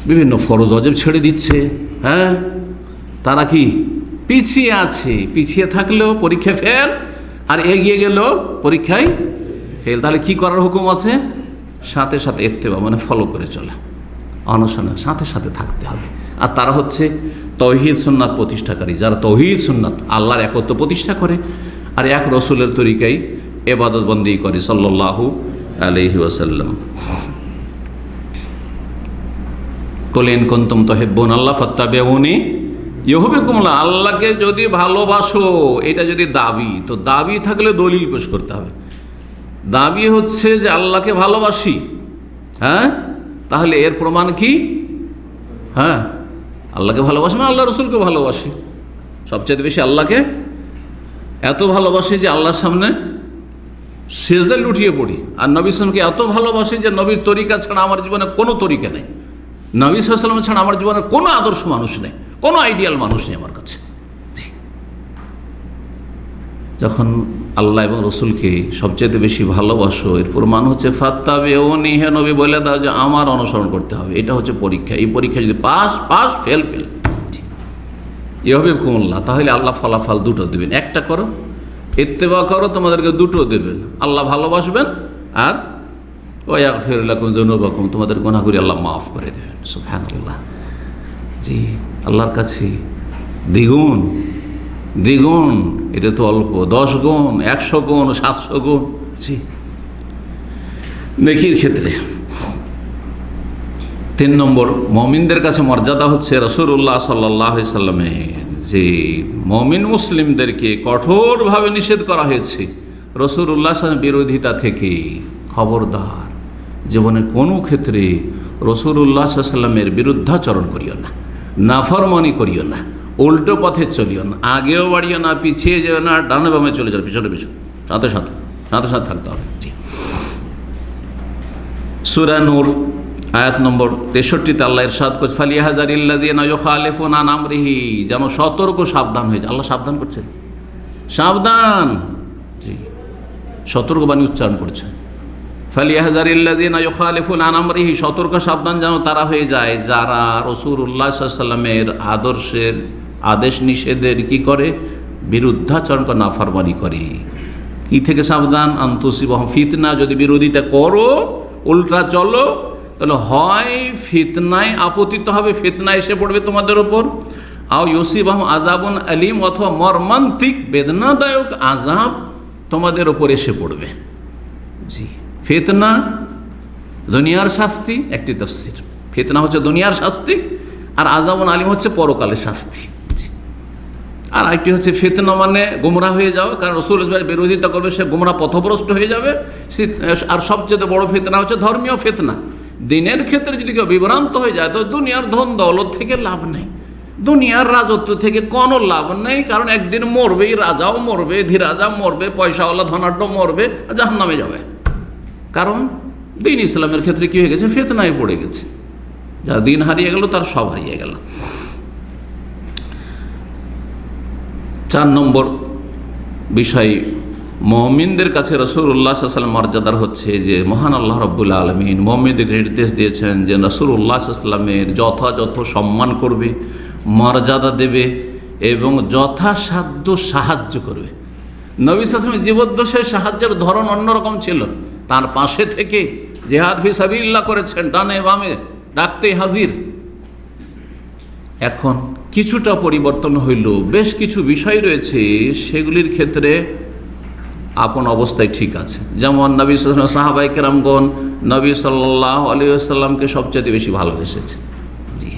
বিভিন্ন ফরজ ওয়াজিব ছেড়ে দিচ্ছে। হ্যাঁ, তারা কি পিছিয়ে আছে? পিছিয়ে থাকলেও পরীক্ষা ফেল, আর এগিয়ে গেলেও পরীক্ষায় ফেল। তাহলে কি করার হুকুম আছে? সাথে সাথে ইত্তেবা মানে ফলো করে চলা, অনুসরণের সাথে সাথে থাকতে হবে। আর তারা হচ্ছে তৌহিদ সুন্নাত প্রতিষ্ঠাকারী, যারা তৌহিদ সুন্নাত আল্লাহর একত্ব প্রতিষ্ঠা করে আর এক রসুলের তরিকায় ইবাদত বন্দেগী করে সাল্লাল্লাহু আলাইহি ওয়াসাল্লাম। কুল ইন কুনতুম তুহিব্বুনাল্লাহ ফাত্তাবিউনি ইউহিব্বুকুমুল্লাহ। আল্লাহকে যদি ভালোবাসো, এটা যদি দাবি, তো দাবি থাকলে দলিল পেশ করতে হবে। দাবি হচ্ছে যে আল্লাহকে ভালোবাসি, হ্যাঁ, তাহলে এর প্রমাণ কি? হ্যাঁ, আল্লাহকে ভালোবাসি মানে আল্লাহ রসুলকে ভালোবাসি, সবচেয়ে বেশি আল্লাহকে এত ভালোবাসি যে আল্লাহর সামনে সিজদায় লুটিয়ে পড়ি। আর নবী সাল্লামকে এত ভালোবাসি যে নবীর তরিকা ছাড়া আমার জীবনে কোনো তরিকা নেই, নবী সাল্লাম ছাড়া আমার জীবনে কোনো আদর্শ মানুষ নেই, কোনো আইডিয়াল মানুষ নেই আমার কাছে। যখন আল্লাহ এবং রসুলকে সবচেয়ে বেশি ভালোবাসো, এর প্রমাণ হচ্ছে ফাত্তাবিউনি, হে নবী বলে দাও যে আমার অনুসরণ করতে হবে। এটা হচ্ছে পরীক্ষা। এই পরীক্ষা যদি পাস পাস, ফেল ফেল, ইউহিব্বুকুমুল্লাহ, তাহলে আল্লাহ ফলাফল দুটো দেবেন। একটা করো, ইত্তেবা করো, তোমাদেরকে দুটো দেবেন, আল্লাহ ভালোবাসবেন আর ওয়াগফির লাকুম যুনুবাকুম, তোমাদের গুনাহগুলি আল্লাহ মাফ করে দেবেন। সুবহানাল্লাহ। জি, আল্লাহর কাছে দ্বিগুণ দ্বিগুণ, এটা তো অল্প, 10 গুণ, 100 গুণ, 700 গুণ। জি, নেকির ক্ষেত্রে 3 নম্বর, মুমিনদের কাছে মর্যাদা হচ্ছে রাসূলুল্লাহ সাল্লাল্লাহু আলাইহি সাল্লামের যে মুমিন মুসলিমদেরকে কঠোরভাবে নিষেধ করা হয়েছে রাসূলুল্লাহ সাল্লাল্লাহু বিরোধিতা থেকে। খবরদার, জীবনের কোনো ক্ষেত্রে রাসূলুল্লাহ সাল্লাল্লাহু আলাইহি সাল্লামের বিরুদ্ধাচরণ করিও না, নাফরমানি করিও না, উল্টো পথে চলিও না, আগেও বাড়িও না, পিছিয়ে যেও না, ডানে বামে চলে যাও, পিছনে পিছনে, সাথে সাথে সাথে সাথে থাকতে হবে। জি, সূরা নূর আয়াত নম্বর 63-তে আল্লাহ ইরশাদ করছে, ফালিয়াহযারিল্লাযীনা ইউখালিফুনা আন আমরিহি, যেন সতর্ক সাবধান হয়ে যায়। আল্লাহ সাবধান করছেন, সাবধান। জি, সতর্কবাণী উচ্চারণ করছেন। ফালিয়াহযারিল্লাযীনা ইউখালিফুনা আন আমরিহি, সতর্ক সাবধান যেন তারা হয়ে যায় যারা রাসূলুল্লাহ সাল্লাল্লাহু আলাইহি সাল্লামের আদর্শের আদেশ নিষেধের কি করে? বিরুদ্ধাচরণ করে, নাফরমানি করে। কি থেকে সাবধান? আন তুসিবাহুম ফিতনা, যদি বিরোধিতা করো, উল্টা চলো, তাহলে হয় ফিতনায় আপতিত হবে, ফিতনা এসে পড়বে তোমাদের ওপর, আও ইউসিবাহুম আযাবুন আলীম, অথবা মর্মান্তিক বেদনাদায়ক আযাব তোমাদের ওপর এসে পড়বে। জি, ফিতনা দুনিয়ার শাস্তি, একটি তাফসীর। ফিতনা হচ্ছে দুনিয়ার শাস্তি, আর আযাবুন আলীম হচ্ছে পরকালের শাস্তি। আর একটি হচ্ছে ফিতনা মানে গুমরাহ হয়ে যাওয়া, কারণ রাসূলুল্লাহর বিরোধিতা করবে সে গুমরাহ পথভ্রষ্ট হয়ে যাবে। আর সবচেয়ে বড় ফিতনা হচ্ছে ধর্মীয় ফিতনা। দিনের ক্ষেত্রে যদি কেউ বিভ্রান্ত হয়ে যায়, তো দুনিয়ার ধন দৌলত থেকে লাভ নেই, দুনিয়ার রাজত্ব থেকে কোনো লাভ নেই, কারণ একদিন মরবেই, রাজাও মরবে, ধীরাজা মরবে, পয়সাওয়ালা ধনাঢ্য মরবে, জাহান্নামে যাবে। কারণ দিন ইসলামের ক্ষেত্রে কী হয়ে গেছে? ফিতনায় পড়ে গেছে। যা দিন হারিয়ে গেল তার সব হারিয়ে গেল। 4 নম্বর বিষয়, মুমিনদের কাছে রাসূলুল্লাহ সাল্লাল্লাহু আলাইহি ওয়াসাল্লাম মর্যাদার হচ্ছে যে মহান আল্লাহ রাব্বুল আলামিন মুমিনদের নির্দেশ দিয়েছেন যে রাসূলুল্লাহ সাল্লাল্লাহু আলাইহি ওয়াসাল্লামের যথাযথ সম্মান করবে, মর্যাদা দেবে এবং যথাসাধ্য সাহায্য করবে। নবী সাল্লাল্লাহু আলাইহি ওয়াসাল্লামের জীবদ্দশায় সাহায্যের ধরন অন্যরকম ছিল। তার পাশে থেকে জিহাদ ফি সাবিলিল্লাহ করেছেন, ডানে বামে ডাকতেই হাজির। এখন কিছুটা পরিবর্তন হইল, বেশ কিছু বিষয় রয়েছে সেগুলির ক্ষেত্রে আপন অবস্থায় ঠিক আছে। যেমন নবী সাল্লাল্লাহু আলাইহি ওয়াসাল্লাম, সাহাবায়ে কেরামগণ নবী সাল্লাল্লাহু আলাইহি ওয়াসাল্লামকে সবচেয়ে বেশি ভালোবেসেছেন। জি,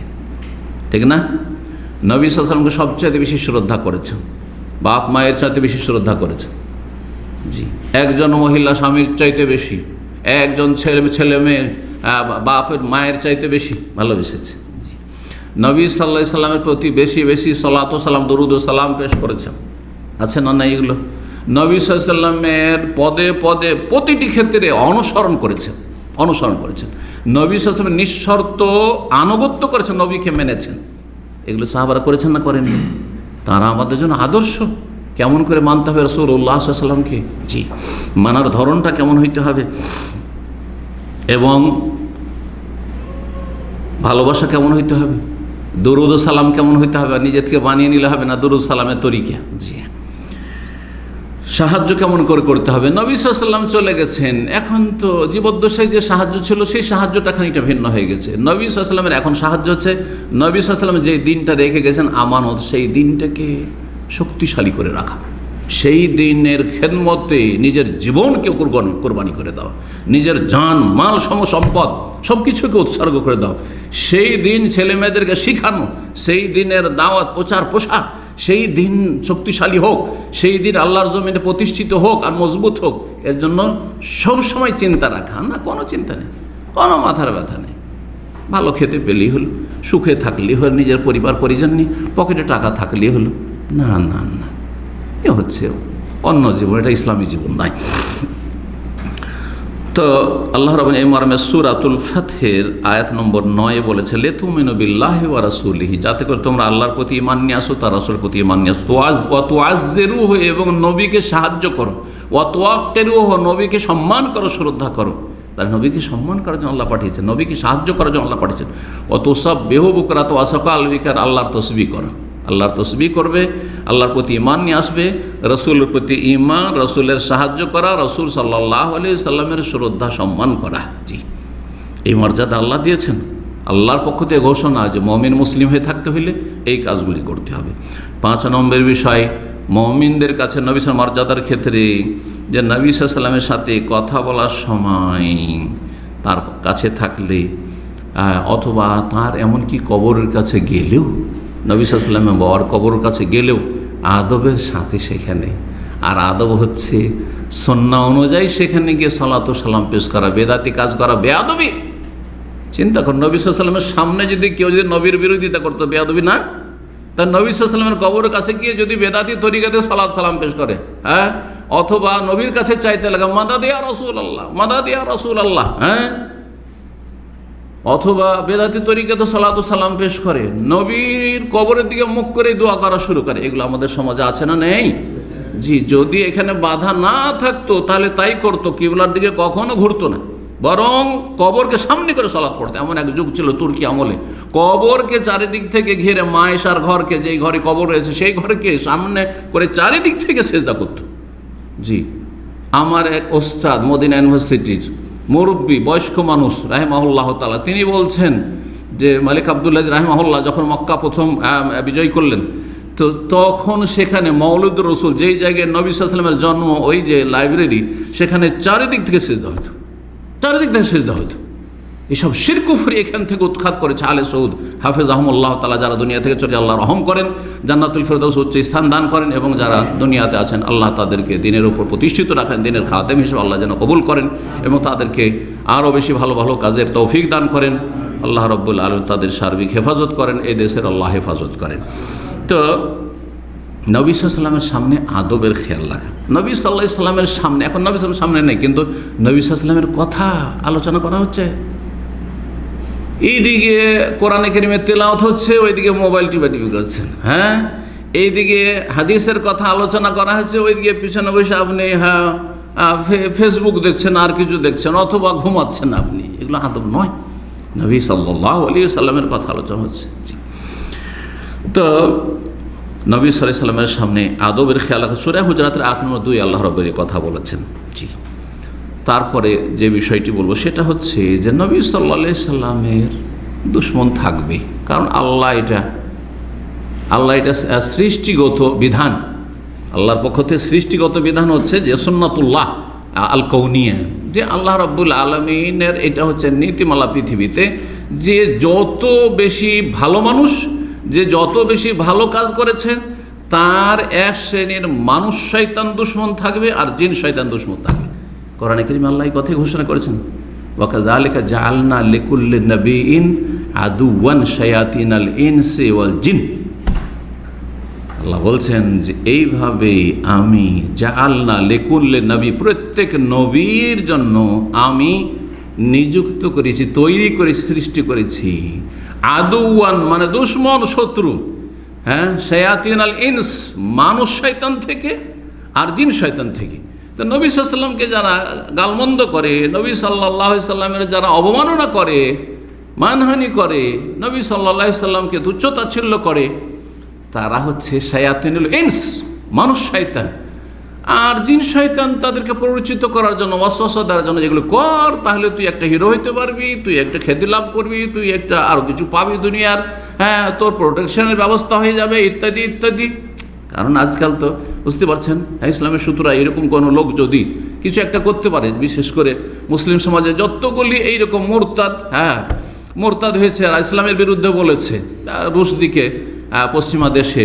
ঠিক না? নবী সাল্লাল্লাহু আলাইহি ওয়াসাল্লামকে সবচেয়ে বেশি শ্রদ্ধা করেছেন, বাপ মায়ের চাইতে বেশি শ্রদ্ধা করেছেন। জি, একজন মহিলা স্বামীর চাইতে বেশি, একজন ছেলে মেয়ে বাপের মায়ের চাইতে বেশি ভালোবেসেছে। জি, নবী সাল্লাল্লাহু আলাইহি ওয়াসাল্লামের প্রতি বেশি বেশি সালাত ও সালাম, দরুদ ও সালাম পেশ করেছেন। আছে না না এগুলো? নবী সাল্লাল্লাহু আলাইহি ওয়াসাল্লামের পদে পদে প্রতিটি ক্ষেত্রে অনুসরণ করেছেন। নবী সাল্লাল্লাহু আলাইহি ওয়াসাল্লামের নিঃশর্ত আনুগত্য করেছেন, নবীকে মেনেছেন। এগুলো সাহাবারা করেছেন না করেননি? তারা আমাদের জন্য আদর্শ। কেমন করে মানতে হবে রাসূলুল্লাহ সাল্লাল্লাহু আলাইহি ওয়াসাল্লামকে? জি, মানার ধরনটা কেমন হইতে হবে এবং ভালোবাসা কেমন হইতে হবে, দরুদ ও সালাম কেমন হইতে হবে, নিজে থেকে বানিয়ে নিলে হবে না, দরুদ সালামের তরিকা। জি, সাহায্য কেমন করে করতে হবে? নবী সাল্লাল্লাহু আলাইহি ওয়াসাল্লাম চলে গেছেন, এখন তো জীবদ্দশায় যে সাহায্য ছিল সেই সাহায্যটা খানিকটা ভিন্ন হয়ে গেছে। নবী সাল্লাল্লাহু আলাইহি ওয়াসাল্লামের এখন সাহায্য হচ্ছে নবী সাল্লাল্লাহু আলাইহি ওয়াসাল্লাম যে দিনটা রেখে গেছেন আমানত, সেই দিনটাকে শক্তিশালী করে রাখা, সেই দিনের খেদমতে নিজের জীবনকে কোরবানি করে দেওয়া, নিজের জান মাল সম্পদ সব কিছুকে উৎসর্গ করে দেওয়া, সেই দিন ছেলে মেয়েদেরকে শিখানো, সেই দিনের দাওয়াত প্রচার প্রসার, সেই দিন শক্তিশালী হোক, সেই দিন আল্লাহর জমিনে প্রতিষ্ঠিত হোক আর মজবুত হোক, এর জন্য সবসময় চিন্তা রাখা। না, কোনো চিন্তা নেই, কোনো মাথার ব্যথা নেই, ভালো খেতে পেলেই হলো, সুখে থাকলেই হলো, নিজের পরিবার পরিজন নিয়ে পকেটে টাকা থাকলেই হলো। না না না, এ হচ্ছে অন্য জীবন, এটা ইসলামী জীবন নয়। তো আল্লাহ রাব্বুল এই মর্মে সূরাতুল ফাতহের আয়াত নম্বর 9 বলেছে, লিতুমিনু বিল্লাহি ওয়া রাসূলিহি, যাতে করে তোমরা আল্লাহর প্রতি ঈমান নিয়ে আসো, তার রাসূলের প্রতি ঈমান নিয়ে আসো, ওয়া তুআজ্জিরুহু, এবং নবীকে সাহায্য করো, ওয়া তুওয়াক্কিরুহু, নবীকে সম্মান করো, শ্রদ্ধা করো। তার নবীকে সম্মান করার জন্য আল্লাহ পাঠিয়েছেন, নবীকে সাহায্য করার জন্য আল্লাহ পাঠিয়েছেন। ওয়া তুসাব্বিহু বুকরাত ওয়া আসাকাল, আল্লাহর তসবিহ করো, আল্লাহর তসবিহ করবে, আল্লাহর প্রতি ঈমান নিয়ে আসবে, রসুলের প্রতি ঈমান, রসুলের সাহায্য করা, রসুল সাল্লাল্লাহু আলাইহি সাল্লামের শ্রদ্ধা সম্মান করা। জি, এই মর্যাদা আল্লাহ দিয়েছেন। আল্লাহর পক্ষ থেকে ঘোষণা যে মুমিন মুসলিম হয়ে থাকতে হইলে এই কাজগুলি করতে হবে। 5 নম্বর বিষয়, মুমিনদের কাছে নবী সাল্লাল্লাহু আলাইহি মর্যাদার ক্ষেত্রে যে নবী সাল্লাল্লাহু আলাইহি সাল্লামের সাথে কথা বলার সময় তার কাছে থাকলে অথবা তার এমনকি কবরের কাছে গেলেও, নবী সাল্লাল্লাহু আলাইহি ওয়াসাল্লামের বাবার কবরের কাছে গেলেও আদবের সাথে সেখানে, আর আদব হচ্ছে সুন্নাহ অনুযায়ী সেখানে গিয়ে সালাত ও সালাম পেশ করা, বেদাতি কাজ করা বেয়াদবি। চিন্তা কর, নবী সাল্লাল্লাহু আলাইহি ওয়াসাল্লামের সামনে যদি কেউ যদি নবীর বিরোধিতা করতো, বেয়াদবি না? তার নবী সাল্লাল্লাহু আলাইহি ওয়াসাল্লামের কবরের কাছে গিয়ে যদি বেদাতি তরিকাতে সালাত সালাম পেশ করে, হ্যাঁ, অথবা নবীর কাছে চাইতে লাগা মাদাদ ইয়া রাসূলুল্লাহ, মাদাদ ইয়া রাসূলুল্লাহ, হ্যাঁ, অথবা বেদাতি তরিকাতে সালাত ও সালাম পেশ করে, নবীর কবরের দিকে মুখ করে দোয়া করা শুরু করে, এগুলো আমাদের সমাজে আছে না নেই? জি, যদি এখানে বাধা না থাকতো তাহলে তাই করতো, কিবলার দিকে কখনো ঘুরতো না, বরং কবরকে সামনে করে সালাত পড়তো। এমন এক যুগ ছিল তুর্কি আমলে, কবরকে চারিদিক থেকে ঘিরে, মা আয়েশার ঘরকে, যেই ঘরে কবর রয়েছে সেই ঘরকে সামনে করে চারিদিক থেকে সেজদা করতো। জি, আমার এক ওস্তাদ মদিনা ইউনিভার্সিটির মুরব্বী বয়স্ক মানুষ রাহিমাহুল্লাহ তাআলা, তিনি বলছেন যে মালিক আবদুল্লাহ রাহিমাহুল্লাহ যখন মক্কা প্রথম বিজয় করলেন, তো তখন সেখানে মওলুদ রসুল, যেই জায়গায় নবী সাল্লাল্লাহু আলাইহি ওয়াসাল্লামের জন্ম, ওই যে লাইব্রেরি, সেখানে চারিদিক থেকে সেজদা হতো, চারিদিক থেকে সেজদা হতো। এসব শিরক কুফরি এখান থেকে উৎখাত করেছে আলে সৌদ হাফেজাহুমুল্লাহ তাআলা, যারা দুনিয়া থেকে চলে আল্লাহ রহম করেন, জান্নাতুল ফেরদৌস উচ্চ স্থান দান করেন, এবং যারা দুনিয়াতে আছেন আল্লাহ তাদেরকে দিনের উপর প্রতিষ্ঠিত রাখেন, দিনের খাদেম হিসেবে আল্লাহ যেন কবুল করেন এবং তাদেরকে আরও বেশি ভালো ভালো কাজের তৌফিক দান করেন। আল্লাহ রাব্বুল আলামিন তাদের সার্বিক হেফাজত করেন, এই দেশের আল্লাহ হেফাজত করেন। তো নবী সাল্লাল্লাহু আলাইহি ওয়াসাল্লামের সামনে আদবের খেয়াল রাখা, নবী সাল্লাল্লাহু আলাইহি ওয়াসাল্লামের সামনে, এখন নবী সাল্লাল্লাহু আলাইহি ওয়াসাল্লামের সামনে নেই, কিন্তু নবী সাল্লাল্লাহু আলাইহি ওয়াসাল্লামের কথা আলোচনা করা হচ্ছে, এইদিকে কোরআনে কারীমের তেলাওয়াত হচ্ছে, ওইদিকে মোবাইল টিপি করছেন, হ্যাঁ, এইদিকে হাদিসের কথা আলোচনা করা হচ্ছে, ওইদিকে পিছনে বসে আপনি ফেসবুক দেখছেন, আর কিছু দেখছেন, অথবা ঘুমাচ্ছেন আপনি। এগুলো আদব নয়। নবী সাল্লাল্লাহু আলাইহি ওয়াসাল্লামের কথা আলোচনা হচ্ছে। তো নবী সাল্লাল্লাহু আলাইহি ওয়াসাল্লামের সামনে আদবের খেয়াল রাখা, সূরা হুজুরাতের 8 নম্বর 2 আল্লাহ রাব্বুল এই কথা বলেছেন। জি, তারপরে যে বিষয়টি বলবো সেটা হচ্ছে যে নবী সাল্লাল্লাহু আলাইহি ওয়াসাল্লামের দুশমন থাকবে, কারণ আল্লাহ এটা সৃষ্টিগত বিধান, আল্লাহর পক্ষ থেকে সৃষ্টিগত বিধান হচ্ছে যে সুন্নাতুল্লাহ আল কৌনিয়া, যে আল্লাহ রাব্বুল আলামিনের এটা হচ্ছে নীতিমালা পৃথিবীতে, যে যত বেশি ভালো মানুষ, যে যত বেশি ভালো কাজ করেছেন, তার এক শ্রেণীর মানুষ শয়তান দুশমন থাকবে আর জিন শয়তান দুশমন থাকবে। কোরআনে কারীমে আল্লাহ এই কথাই ঘোষণা করেছেন, ওয়া কাযালিকা জাআলনা লিকুল্লি নাবিয়্যিন আদুওয়ান শায়াতিনাল ইনসি ওয়াল জিন। আল্লাহ বলছেন যে এইভাবে আমি জাআলনা লিকুল্লি নবী, প্রত্যেক নবীর জন্য আমি নিযুক্ত করেছি, তৈরি করেছি, সৃষ্টি করেছি, আদুওয়ান মানে দুশমন, শত্রু, হ্যাঁ, শায়াতিনাল ইনস মানুষ শয়তান থেকে আর জিন শয়তান থেকে। তো নবী সাল্লাল্লাহু আলাইহি ওয়াসাল্লামকে যারা গালমন্দ করে, নবী সাল্লাল্লাহু আলাইহি ওয়াসাল্লামের যারা অবমাননা করে, মানহানি করে, নবী সাল্লাল্লাহু আলাইহি ওয়াসাল্লামকে তুচ্ছ-তাচ্ছিল্য করে, তারা হচ্ছে শায়াতিনুল ইনস, মানুষ শয়তান। আর জিন শয়তান তাদেরকে পরিচিত করার জন্য, ওয়াসওয়াসা দেওয়ার জন্য, যেগুলো কর তাহলে তুই একটা হিরো হইতে পারবি, তুই একটা খ্যাতি লাভ করবি, তুই একটা আরও কিছু পাবি দুনিয়ার, হ্যাঁ তোর প্রোটেকশনের ব্যবস্থা হয়ে যাবে, ইত্যাদি ইত্যাদি। কারণ আজকাল তো বুঝতে পারছেন, হ্যাঁ ইসলামের সূত্রা এরকম কোনো লোক যদি কিছু একটা করতে পারে, বিশেষ করে মুসলিম সমাজে যতগুলি এইরকম মোরতাদ হয়েছে আর ইসলামের বিরুদ্ধে বলেছে, রুশ দিকে পশ্চিমা দেশে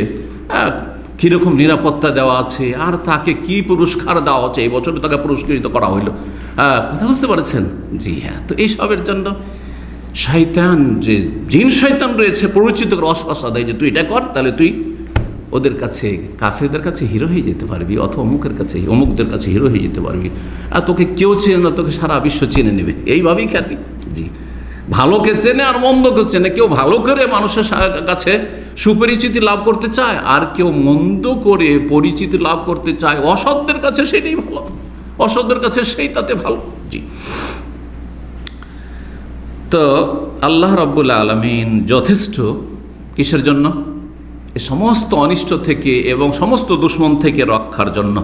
কীরকম নিরাপত্তা দেওয়া আছে, আর তাকে কি পুরস্কার দেওয়া হচ্ছে, এই বছরে তাকে পুরস্কৃত করা হইল, কথা বুঝতে পারছেন? জি হ্যাঁ। তো এইসবের জন্য শয়তান, যে জিন শয়তান রয়েছে, পরিচিত করে ওয়াসওয়াসা দেয় যে তুই এটা কর, তাহলে তুই ওদের কাছে, কাফেরদের কাছে হিরো হয়ে যেতে পারবি, অথবা অমুকদের কাছে হিরো হয়ে যেতে পারবি, আর তোকে কেউ চেনে না, তোকে সারা বিশ্ব চিনে নেবে, এইভাবেই খ্যাতি। জি, ভালোকে চেনে আর মন্দকে চেনে। কেউ ভালো করে মানুষের কাছে সুপরিচিতি লাভ করতে চায়, আর কেউ মন্দ করে পরিচিতি লাভ করতে চায় অসৎদের কাছে, সেটাই ভালো, অসৎদের কাছে সেই তাতে ভালো। জি। তো আল্লাহ রাব্বুল আলামিন যথেষ্ট কিসের জন্য? এই সমস্ত অনিষ্ট থেকে এবং সমস্ত দুশমন থেকে রক্ষার জন্য।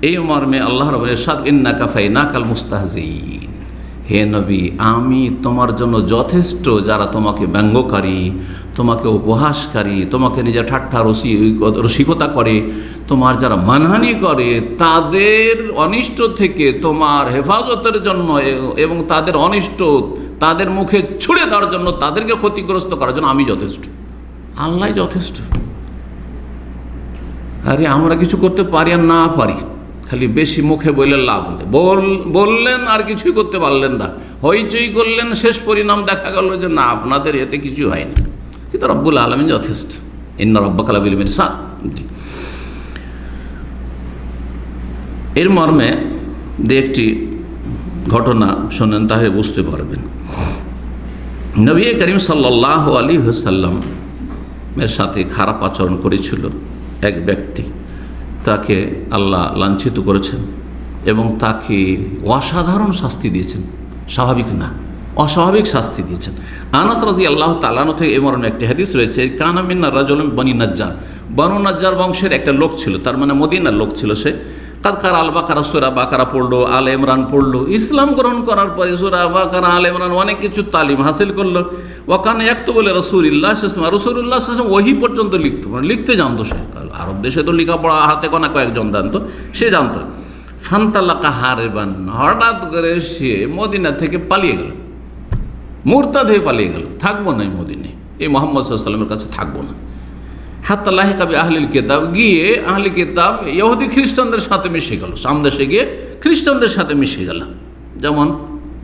এই মর্মে আল্লাহ রাব্বুল ইরশাদ, ইন্নাকা ফাইনাকাল মুস্তাহজিন, হে নবী আমি তোমার জন্য যথেষ্ট যারা তোমাকে ব্যঙ্গকারী, তোমাকে উপহাসকারী, তোমাকে নিজের ঠাট্টা রসিকতা করে, তোমার যারা মানহানি করে, তাদের অনিষ্ট থেকে তোমার হেফাজতের জন্য এবং তাদের অনিষ্ট তাদের মুখে ছুড়ে দেওয়ার জন্য, তাদেরকে ক্ষতিগ্রস্ত করার জন্য আমি যথেষ্ট। আল্লাহ যথেষ্ট। আরে আমরা কিছু করতে পারি আর না পারি, খালি বেশি মুখে বললে লাভ নেই, বললেন আর কিছুই করতে পারলেন না, হইচই করলেন, শেষ পরিণাম দেখা গেল যে না আপনাদের এতে কিছু হয়নি। কিন্তু রব্বুল আলামিন যথেষ্ট। ইন্না রাব্বাকা লাবিল মিরসাদ। এর মর্মে একটি ঘটনা শোনেন, তাহলে বুঝতে পারবেন। নবী করিম সাল্লাল্লাহু আলাইহি ওয়াসাল্লাম এর সাথে খারাপ আচরণ করেছিল এক ব্যক্তি, তাকে আল্লাহ লাঞ্ছিত করেছেন এবং তাকে অসাধারণ শাস্তি দিয়েছেন, স্বাভাবিক না, অস্বাভাবিক শাস্তি দিয়েছেন। আনাস রাদিয়াল্লাহু তাআলা আনহু থেকে এই মর্মে একটি হাদিস রয়েছে, কানা মিন্না রাজুলুন বনি নাজ্জার, বনু নাজ্জার বংশের একটা লোক ছিল, তার মানে মদিনার লোক ছিল। সে কাদকার আল বাকারা, সূরা বাকারা পড়লো, আল ইমরান পড়লো, ইসলাম গ্রহণ করার পরে সূরা বাকারা, আল ইমরান অনেক কিছু তালিম হাসিল করলো। ওয়াকান ইয়াকতুবু রাসূলুল্লাহ সাল্লাল্লাহু আলাইহি ওয়াসাল্লাম ওহী পর্যন্ত লিখতো, মানে লিখতে জানতো সে। আরব দেশে তো লেখাপড়া হাতে গোনা কয়েকজন জানতো, সে জানতো। ফান্তালাকা হারিবান, হঠাৎ করে সে মদিনা থেকে পালিয়ে গেল, মুরতাদ হয়ে পালিয়ে গেল, থাকবো না এই মদিনে, এই মুহাম্মদ সাল্লাল্লাহু আলাইহি ওয়াসাল্লামের কাছে থাকবো না। হাত্তা লাহিকা বি আহলিল কিতাব, গিয়ে আহলি কিতাব ইহুদি খ্রিস্টানদের সাথে মিশে গেল, সামদেশে গিয়ে খ্রিস্টানদের সাথে মিশে গেল। যেমন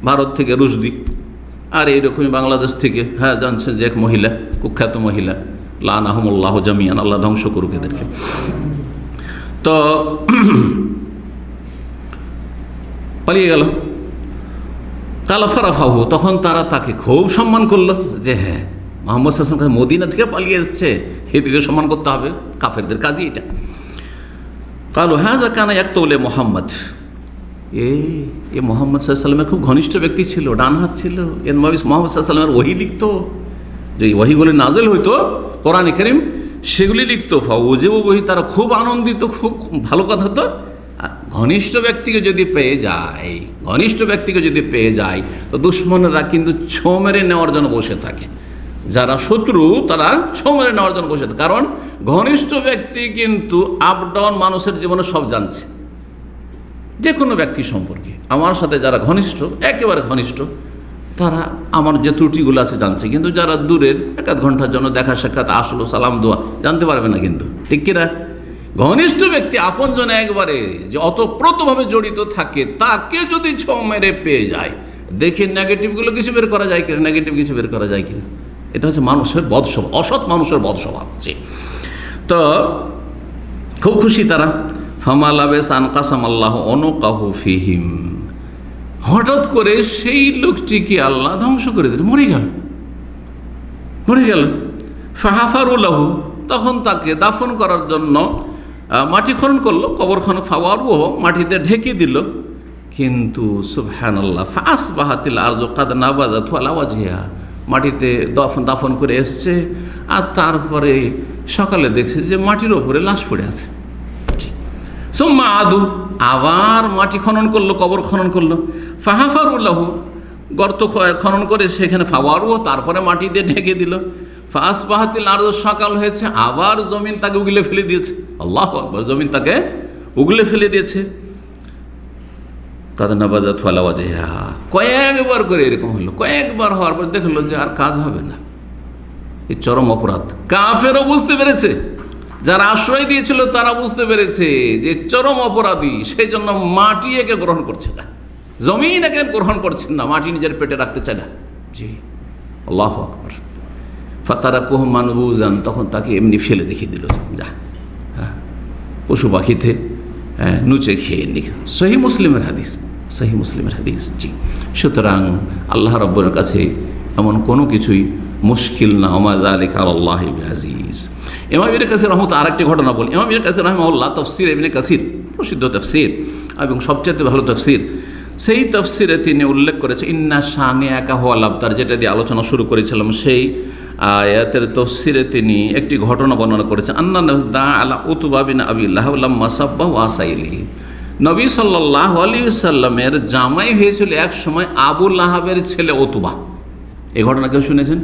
ভারত থেকে রুশদি, আর এইরকমই বাংলাদেশ থেকে, হ্যাঁ জানছেন যে এক মহিলা, কুখ্যাত মহিলা, লানাহুমুল্লাহ জামিয়ান, আল্লাহ ধ্বংস করুক এদেরকে। তো পালিয়ে গেল। কালাফারাফাহু, তখন তারা তাকে খুব সম্মান করলো যে হ্যাঁ মুহাম্মদ সাল্লাল্লাহু আলাইহি ওয়াসাল্লাম মদিনা থেকে পালিয়ে এসছে, এদিকে সম্মান করতে হবে, কাফেরদের কাজই এটা। কালু হাযা কানা ইয়াকতুলে মুহাম্মদ, এ মুহাম্মদ সাল্লাল্লাহু আলাইহি ওয়াসাল্লামের খুব ঘনিষ্ঠ ব্যক্তি ছিল, ডান হাত ছিল, এর নবী মুহাম্মদ সাল্লাল্লাহু আলাইহি ওয়াসাল্লামের ওহী লিখতো, যে ওহীগুলি নাজিল হইতো কোরআনে কারীম, সেগুলি লিখতো। ফাউজিবু বহি, তারা খুব আনন্দিত, খুব ভালো কথা। তো ঘনিষ্ঠ ব্যক্তিকে যদি পেয়ে যায়, তো দুশ্মনরা কিন্তু ছো মেরে নেওয়ার জন্য বসে থাকে, যারা শত্রু তারা ছো মেরে নেওয়ার জন্য বসে থাকে। কারণ ঘনিষ্ঠ ব্যক্তি কিন্তু আপ ডাউন মানুষের জীবনে সব জানছে, যে কোনো ব্যক্তি সম্পর্কে। আমার সাথে যারা ঘনিষ্ঠ, একেবারে ঘনিষ্ঠ, তারা আমার যে ত্রুটিগুলো আছে জানছে, কিন্তু যারা দূরের, এক আধ ঘন্টার জন্য দেখা সাক্ষাৎ, আসলো সালাম দোয়া জানতে পারবে না কিন্তু, ঠিক কিনা? ঘনিষ্ঠ ব্যক্তি, আপনজন একবারে যে অতপ্রতভাবে জড়িত থাকে, তাকে যদি ছো মেরে পেয়ে যায়, দেখে নেগেটিভগুলো কিছু বের করা যায় কিনা, নেগেটিভ কিছু বের করা যায় কিনা। এটা হচ্ছে মানুষের বদস্বভাব, অসৎ মানুষের বদস্বভাব। তো খুব খুশি তারা। ফামালাবেস আনকাসাম আল্লাহ অনুকাহু ফিহিম, হঠাৎ করে সেই লোকটিকে আল্লাহ ধ্বংস করে দিল, মরে গেল। ফাহাফারুল্লাহু, তখন তাকে দাফন করার জন্য মাটি খনন করলো, কবর খনন, ফাওয়ারুহ, মাটিতে ঢেকে দিল। কিন্তু সুবহানাল্লাহ, ফাসবাহাতিল আরযু কাদ নাবাযাতু আলা ওয়াজহিহা, মাটিতে দাফন করে এসছে, আর তারপরে সকালে দেখছে যে মাটির ওপরে লাশ পড়ে আছে। সুম্মা আদু, আবার মাটি খনন করলো, কবর খনন করলো। ফাহাফারুল্লাহ, গর্ত খনন করে সেখানে ফাওয়ারুও, তারপরে মাটি দিয়ে ঢেকে দিল। ফাস বাহাতিল আরো, সকাল হয়েছে, আবার জমিন তাকে উগলে ফেলে দিয়েছে। আল্লাহু আকবার, জমিন তাকে উগলে ফেলে দিয়েছে। তাদের নাবাজাত ফালাওয়াজেহা, কয়েকবার করে এরকম হলো। কয়েকবার হওয়ার পর দেখলো যে আর কাজ হবে না, এই চরম অপরাধ। কাফেরও বুঝতে পেরেছে, যারা আশ্রয় দিয়েছিল তারা বুঝতে পেরেছে যে চরম অপরাধী, সেই জন্য মাটি একে গ্রহণ করছে না, জমিন একে গ্রহণ করছেন না, মাটি নিজের পেটে রাখতে চায় না। জি, আল্লাহু আকবার। ফাতারাকুহু মানবুজান, তখন তাকে এমনি ফেলে রেখে দিল, যা পশু পাখিতে নুচে খেয়ে নি। সহি মুসলিমের হাদিস, সহি মুসলিমের হাদিস। জি, সুতরাং আল্লাহ রাব্বুল কাছে এমন কোনো কিছুই মুশকিল না। ওমা যালিকা আলাল্লাহি বিআজিজ। ইমাম ইবনে কাসির রাহমাতুল্লাহ, আরেকটি ঘটনা বলি। ইমাম ইবনে কাসির রাহিমাহুল্লাহ তাফসীর ইবনে কাসির, প্রসিদ্ধ তাফসীর এবং সবচেয়ে ভালো তাফসীর, সেই তাফসীরে তিনি উল্লেখ করেছে ইন্না শানিয়াকা হুয়াল আবতার, যেটা দিয়ে আলোচনা শুরু করেছিলাম। সেই আয়াতের তাফসীরে তিনি একটি ঘটনা বর্ণনা করেছেন। আন্না দা আলা উতবা বিন আবি লাহাব লাম্মা সাব্বা ওয়া সাইলিহি, নবী সাল্লাল্লাহু আলাইহি ওয়াসাল্লামের জামাই হয়েছিল এক সময় আবু লাহাবের ছেলে উতবা। এই ঘটনা কেউ শুনেছেন?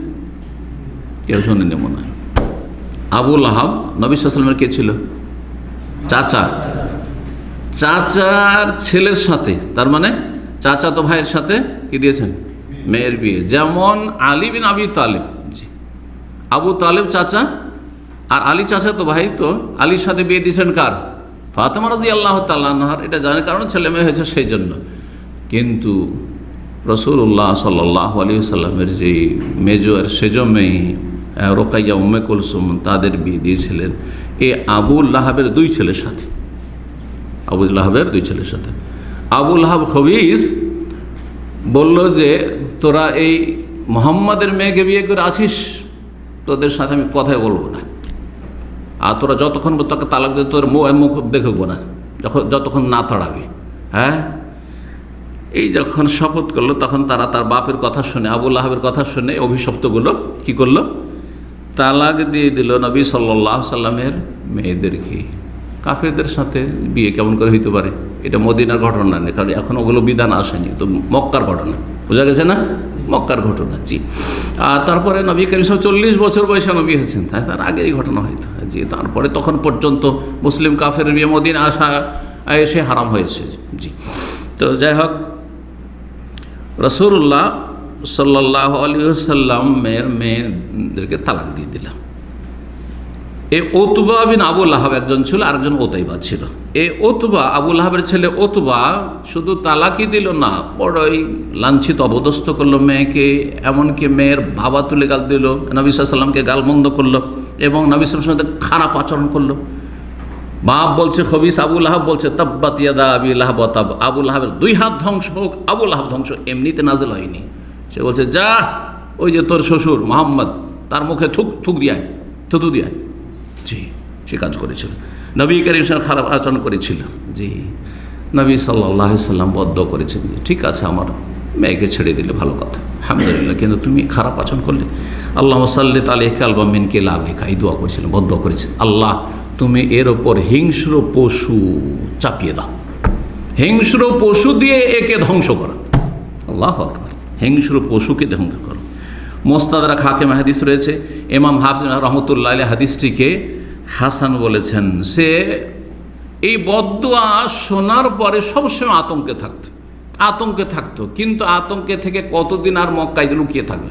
কেউ শোনেনি মনে হয়। আবু লাহাব নবী সাল্লাল্লাহু আলাইহি ওয়াসাল্লামের কে ছিল? চাচা। চাচার ছেলের সাথে, তার মানে চাচা তো ভাইয়ের সাথে কি দিয়েছেন? মেয়ের বিয়ে। যেমন আলী বিন আবি তালিব, জি, আবু তালেব চাচা, আর আলী চাচা তো ভাই, তো আলীর সাথে বিয়ে দিয়েছেন কার? ফাতেমা রাদিয়াল্লাহু তাআলা আনহার। এটা জানে কারণ ছেলে মেয়ে হয়েছে সেই জন্য। কিন্তু রাসূলুল্লাহ সাল্লাল্লাহু আলাইহি ওয়াসাল্লামের যে মেজো আর সেজো মেয়ে রোকাইয়া উম্মে কুলসুম, তাদের বিয়ে দিয়েছিলেন এই আবু লাহাবের দুই ছেলের সাথে। আবু লাহাবের দুই ছেলের সাথে আবু লাহাব খবিস বলল যে তোরা এই মুহাম্মাদের মেয়েকে বিয়ে করে আসিস, তোদের সাথে আমি কথাই বলবো না, আর তোরা যতক্ষণ তোকে তালাক দিয়ে তোর মুখ দেখবো না, যতক্ষণ না তাড়াবি। হ্যাঁ, এই যখন শপথ করলো তখন তারা তার বাপের কথা শুনে, আবু লাহাবের কথা শুনে অভিশপ্তগুলো কি করলো? তালাক দিয়ে দিল নবী সাল্লাল্লাহু আলাইহি সাল্লামের মেয়েদেরকে। কাফেরদের সাথে বিয়ে কেমন করে হইতে পারে? এটা মদিনার ঘটনা নেই, কারণ এখন ওগুলো বিধান আসেনি, তো মক্কার ঘটনা, বোঝা গেছে না? মক্কার ঘটনা। জি, আর তারপরে নবী করিম সাল্লাল্লাহু আলাইহি ওয়াসাল্লাম 40 বছর বয়সে নবী হয়েছেন, তার আগে এই ঘটনা হয়তো। জি, তারপরে তখন পর্যন্ত মুসলিম কাফের বিয়ে মদিনা আসা এসে হারাম হয়েছে। জি, তো যাই হোক, রাসূলুল্লাহ সাল্লাল্লাহু আলাইহি ওয়াসাল্লামের মেয়েদেরকে তালাক দিয়ে দিলাম। এই উতবা বিন আবু লাহাব একজন ছিল, আরেকজন উতাইবা ছিল। এই উতবা, আবু লাহাবের ছেলে উতবা শুধু তালাকই দিল না, বড়ই লাঞ্ছিত অপদস্থ করলো মেয়েকে, এমনকি মেয়ের বাবা তুলে গাল দিল, নবী সাল্লাল্লাহু আলাইহি ওয়াসাল্লামকে গালমন্দ করলো এবং নবী সাল্লাল্লাহু আলাইহি ওয়াসাল্লামের সাথে খারাপ আচরণ করলো। বাপ বলছে খবিস, আবু লাহাব বলছে তাব্বাত ইয়াদা আবি লাহাব ওয়া তাব, আবু লাহাবের দুই হাত ধ্বংস হোক। আবু লাহাব ধ্বংস এমনিতে নাযিল হয়নি, সে বলছে যা, ওই যে তোর শ্বশুর মুহাম্মদ, তার মুখে থুতু দিয়ায়। জি, সে কাজ করেছিল, নবী করিম সাল্লাল্লাহু আলাইহি ওয়াসাল্লাম খারাপ আচরণ করেছিল। জি, নবী সাল্লাল্লাহু আলাইহি ওয়াসাল্লাম বদ্ধ করেছেন, ঠিক আছে আমার মেয়েকে ছেড়ে দিলে ভালো কথা, আলহামদুলিল্লাহ, কিন্তু তুমি খারাপ আচরণ করলে। আল্লাহুম্মা সাল্লি আলাইহি আলবা মিনকা লাবিকা, এই দোয়া করেছিলেন, বদ্ধ করেছেন, আল্লাহ তুমি এর ওপর হিংস্র পশু চাপিয়ে দাও, হিংস্র পশু দিয়ে একে ধ্বংস করো। আল্লাহু আকবার, হিংস্র পশুকে ধ্বংস করো। মুস্তাদরাক হাকিম হাদিস রয়েছে, ইমাম হাফিজ রহমতুল্লাহ আলাইহি হাদিসটিকে হাসান বলেছেন। সে এই বদদুয়া শোনার পরে সবসময় আতঙ্কে থাকতো, কিন্তু আতঙ্কে থেকে কতদিন আর মক্কায় লুকিয়ে থাকবে?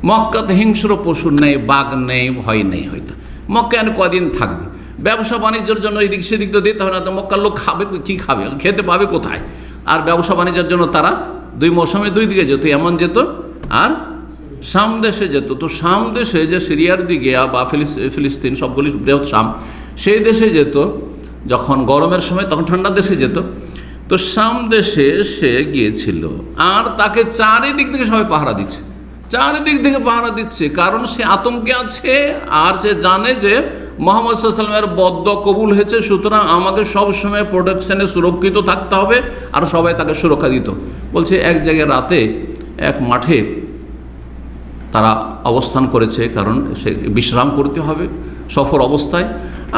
মক্কাতে হিংস্র পশু নেই, বাঘ নেই, ভয় নেই, হয়তো মক্কায় কদিন থাকবে? ব্যবসা বাণিজ্যের জন্য এই দিক সেদিক তো দিতে হবে না, তো মক্কার লোক খাবে কি? খাবে, খেতে পাবে কোথায়? আর ব্যবসা বাণিজ্যের জন্য তারা দুই মৌসুমে দুই দিকে যেত, এমন যেত আর শাম দেশে যেত। তো শাম দেশে যে সিরিয়ার দিকে বা ফিলিস্তিন, সবগুলি বৃহৎ শাম, সেই দেশে যেত যখন গরমের সময়, তখন ঠান্ডার দেশে যেত। তো শাম দেশে সে গিয়েছিল, আর তাকে চারিদিক থেকে সবাই পাহারা দিচ্ছে, কারণ সে আতঙ্কে আছে, আর সে জানে যে মুহাম্মদ সাল্লাল্লাহু আলাইহি ওয়াসাল্লামের বদ্দুয়া কবুল হয়েছে, সুতরাং আমাকে সবসময় প্রোটেকশনে সুরক্ষিত থাকতে হবে, আর সবাই তাকে সুরক্ষা দিত। বলছে এক জায়গায় রাতে এক মাঠে তারা অবস্থান করেছে, কারণ সে বিশ্রাম করতে হবে সফর অবস্থায়,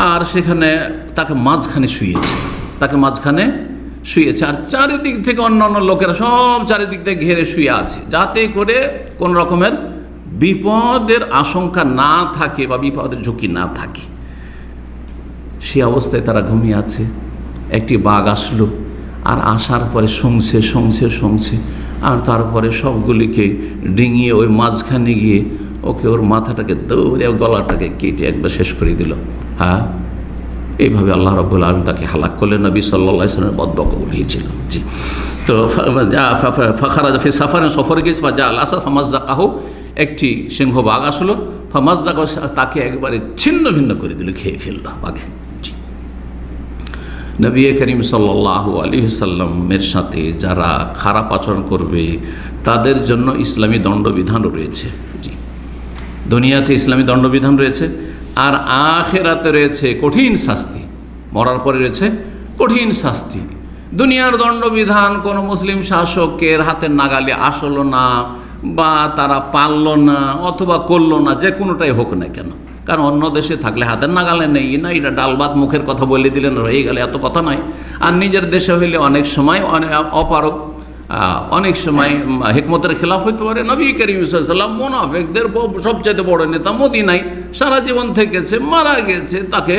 আর সেখানে তাকে মাঝখানে শুয়েছে, আর চারিদিক থেকে অন্যান্য লোকেরা সব চারিদিক থেকে ঘেরে শুয়ে আছে, যাতে করে কোন রকমের বিপদের আশঙ্কা না থাকে বা বিপদের ঝুঁকি না থাকে। সে অবস্থায় তারা ঘুমিয়ে আছে। একটি বাঘ আসলো, আর আসার পরে শুংছে, আর তারপরে সবগুলিকে ডিঙিয়ে ওই মাঝখানে গিয়ে ওকে ওর মাথাটাকে দৌড়ে গলাটাকে কেটে একবার শেষ করে দিল। হ্যাঁ, এইভাবে আল্লাহ রাব্বুল আলামিন তাকে হালাক করলেন। নবী সাল্লাল্লাহু আলাইহি ওয়াসাল্লামের বদদুয়া কবুল হয়েছিল। জি, তো ফাখারাজা ফি সাফারিন, সফরে গেছে, যা আসাদ ফামাজ্জাকাহু, একটি সিংহ বাঘ আসলো, ফামাজ্জাকাহু, তাকে একবারে ছিন্ন ভিন্ন করে দিল, খেয়ে ফেলল বাঘে। জি, নবী করিম সাল্লাল্লাহু আলাইহি ওয়াসাল্লামের সাথে যারা খারাপ আচরণ করবে তাদের জন্য ইসলামী দণ্ডবিধান রয়েছে। জি, দুনিয়াতে ইসলামী দণ্ডবিধান রয়েছে, আর আখিরাতে রয়েছে কঠিন শাস্তি। মরার পরে রয়েছে কঠিন শাস্তি। দুনিয়ার দণ্ডবিধান কোনো মুসলিম শাসকের হাতের নাগালে আসলো না, বা তারা পারল না অথবা করলো না, যে কোনোটাই হোক না কেন, কারণ অন্য দেশে থাকলে হাতের নাগালে নেই না, এটা ডাল ভাত মুখের কথা বলে দিলেন হয়ে গেলে, এত কথা নয়। আর নিজের দেশে হইলে অনেক সময় অপারক, অনেক সময় হিকমতের খেলাফ হইতে পারে। নবী করিম সাল্লাল্লাহু আলাইহি ওয়াসাল্লাম মুনাফিকদের সবচেয়ে বড় নেতা, মদিনায় সারা জীবন থেকেছে, মারা গেছে, তাকে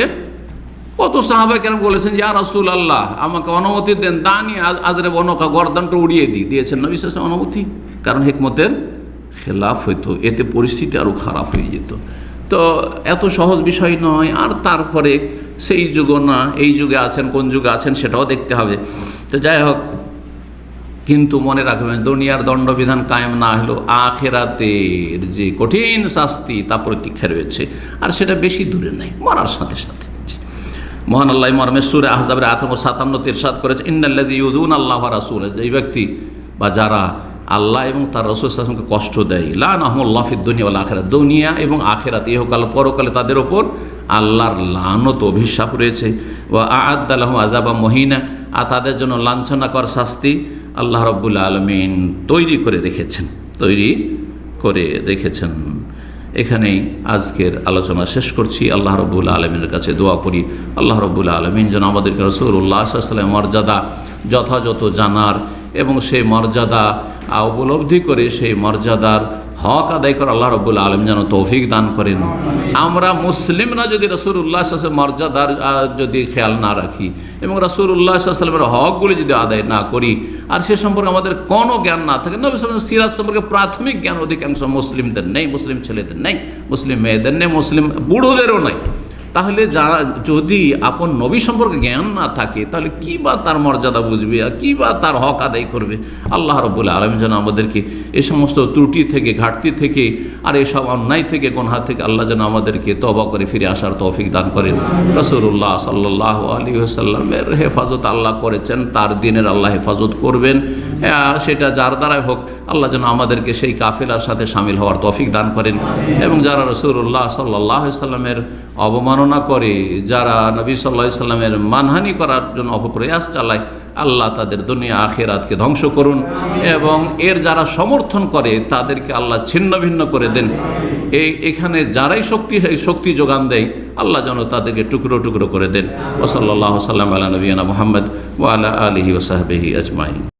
কত সাহাবা কেন বলেছেন, ইয়া রাসূলুল্লাহ আমাকে অনুমতি দেন, দানি আজরে বনকা, গর্দানটা উড়িয়ে দিয়েছেন নবী সাল্লাল্লাহু আলাইহি ওয়াসাল্লাম অনুমতি, কারণ হিকমতের খেলাফ হইতো, এতে পরিস্থিতি আরও খারাপ হয়ে যেত। তো এত সহজ বিষয় নয়। আর তারপরে সেই যুগ না, এই যুগে আছেন, কোন যুগে আছেন সেটাও দেখতে হবে। তো যাই হোক, কিন্তু মনে রাখবেন, দুনিয়ার দণ্ডবিধান কায়েম না হলেও আখিরাতের যে কঠিন শাস্তি তা প্রতীক্ষা রয়েছে, আর সেটা বেশি দূরে নেই, মরার সাথে সাথে। মহান আল্লাহ মর্মে সূরা আহজাবের 57 ইরশাদ করেছে, ইন্নাল্লাযী ইউযুনা আল্লাহ ওয়া রাসূলাহু, যে ব্যক্তি বা যারা আল্লাহ এবং তার রাসূল সাল্লাল্লাহু আলাইহি ওয়াসাল্লামকে কষ্ট দেয়, লানাহুমুল্লাহু ফিদ দুনিয়া ওয়াল আখিরাহ, দুনিয়া এবং আখিরাত, ইহকাল পরকালে তাদের ওপর আল্লাহর লানত, অভিশাপ রয়েছে। ওয়া আ'আদ্দা লাহুম আযাবাম মুহিনা, আর তাদের জন্য লাঞ্ছনাকর শাস্তি আল্লাহ রাব্বুল আলামিন তৈরি করে রেখেছেন। এখানেই আজকের আলোচনা শেষ করছি। আল্লাহ রাব্বুল আলামিনের কাছে দোয়া করি, আল্লাহ রাব্বুল আলামিন যেন আমাদেরকে রাসূলুল্লাহ সাল্লাল্লাহু আলাইহি ওয়াসাল্লামের মর্যাদা যথাযথ জানার এবং সেই মর্যাদা উপলব্ধি করে সেই মর্যাদার হক আদায় করে আল্লাহ রাব্বুল আলামিন যেন তৌফিক দান করেন। আমরা মুসলিমরা যদি রাসূলুল্লাহ সাল্লাল্লাহু আলাইহি ওয়াসাল্লামের মর্যাদার যদি খেয়াল না রাখি এবং রাসূলুল্লাহ সাল্লাল্লাহু আলাইহি ওয়াসাল্লামের হকগুলি যদি আদায় না করি, আর সে সম্পর্কে আমাদের কোনো জ্ঞান না থাকে, নবী সাল্লাল্লাহু আলাইহি ওয়াসাল্লামের সিরাত সম্পর্কে প্রাথমিক জ্ঞান অধিকাংশ মুসলিমদের নেই, মুসলিম ছেলেদের নেই, মুসলিম মেয়েদের নেই, মুসলিম বুড়োদেরও নেই, তাহলে যদি আপন নবী সম্পর্কে জ্ঞান না থাকে, তাহলে কী বা তার মর্যাদা বুঝবে আর কী বা তার হক আদায় করবে। আল্লাহ রাব্বুল আলামিন যেন আমাদেরকে এই সমস্ত ত্রুটি থেকে, ঘাটতি থেকে, আর এসব অন্যায় থেকে, গুনাহ থেকে আল্লাহ যেন আমাদেরকে তওবা করে ফিরে আসার তৌফিক দান করেন। রাসূলুল্লাহ সাল্লাল্লাহু আলাইহি ওয়াসাল্লামের হেফাজত আল্লাহ করেছেন, তার দিনের আল্লাহ হেফাজত করবেন, সেটা যার দ্বারাই হোক, আল্লাহ যেন আমাদেরকে সেই কাফেলার সাথে শামিল হওয়ার তৌফিক দান করেন। এবং যারা রাসূলুল্লাহ সাল্লাল্লাহু আলাইহি ওয়াসাল্লামের অবমাননা করে, যারা নবী সাল্লাল্লাহু আলাইহি ওয়াসাল্লামের মানহানি করার জন্য অপপ্রয়াস চালায়, আল্লাহ তাদের দুনিয়া আখিরাতকে ধ্বংস করুন, এবং এর যারা সমর্থন করে তাদেরকে আল্লাহ ছিন্ন ভিন্ন করে দেন। এখানে যারাই শক্তি যোগান দেয়, আল্লাহ যেন তাদেরকে টুকরো টুকরো করে দেন। ওয়া সাল্লাল্লাহু সাল্লাম আলা নবিয়িনা মুহাম্মদ ওয়া আলা আলিহি ওয়া সাহবিহি আজমাইন।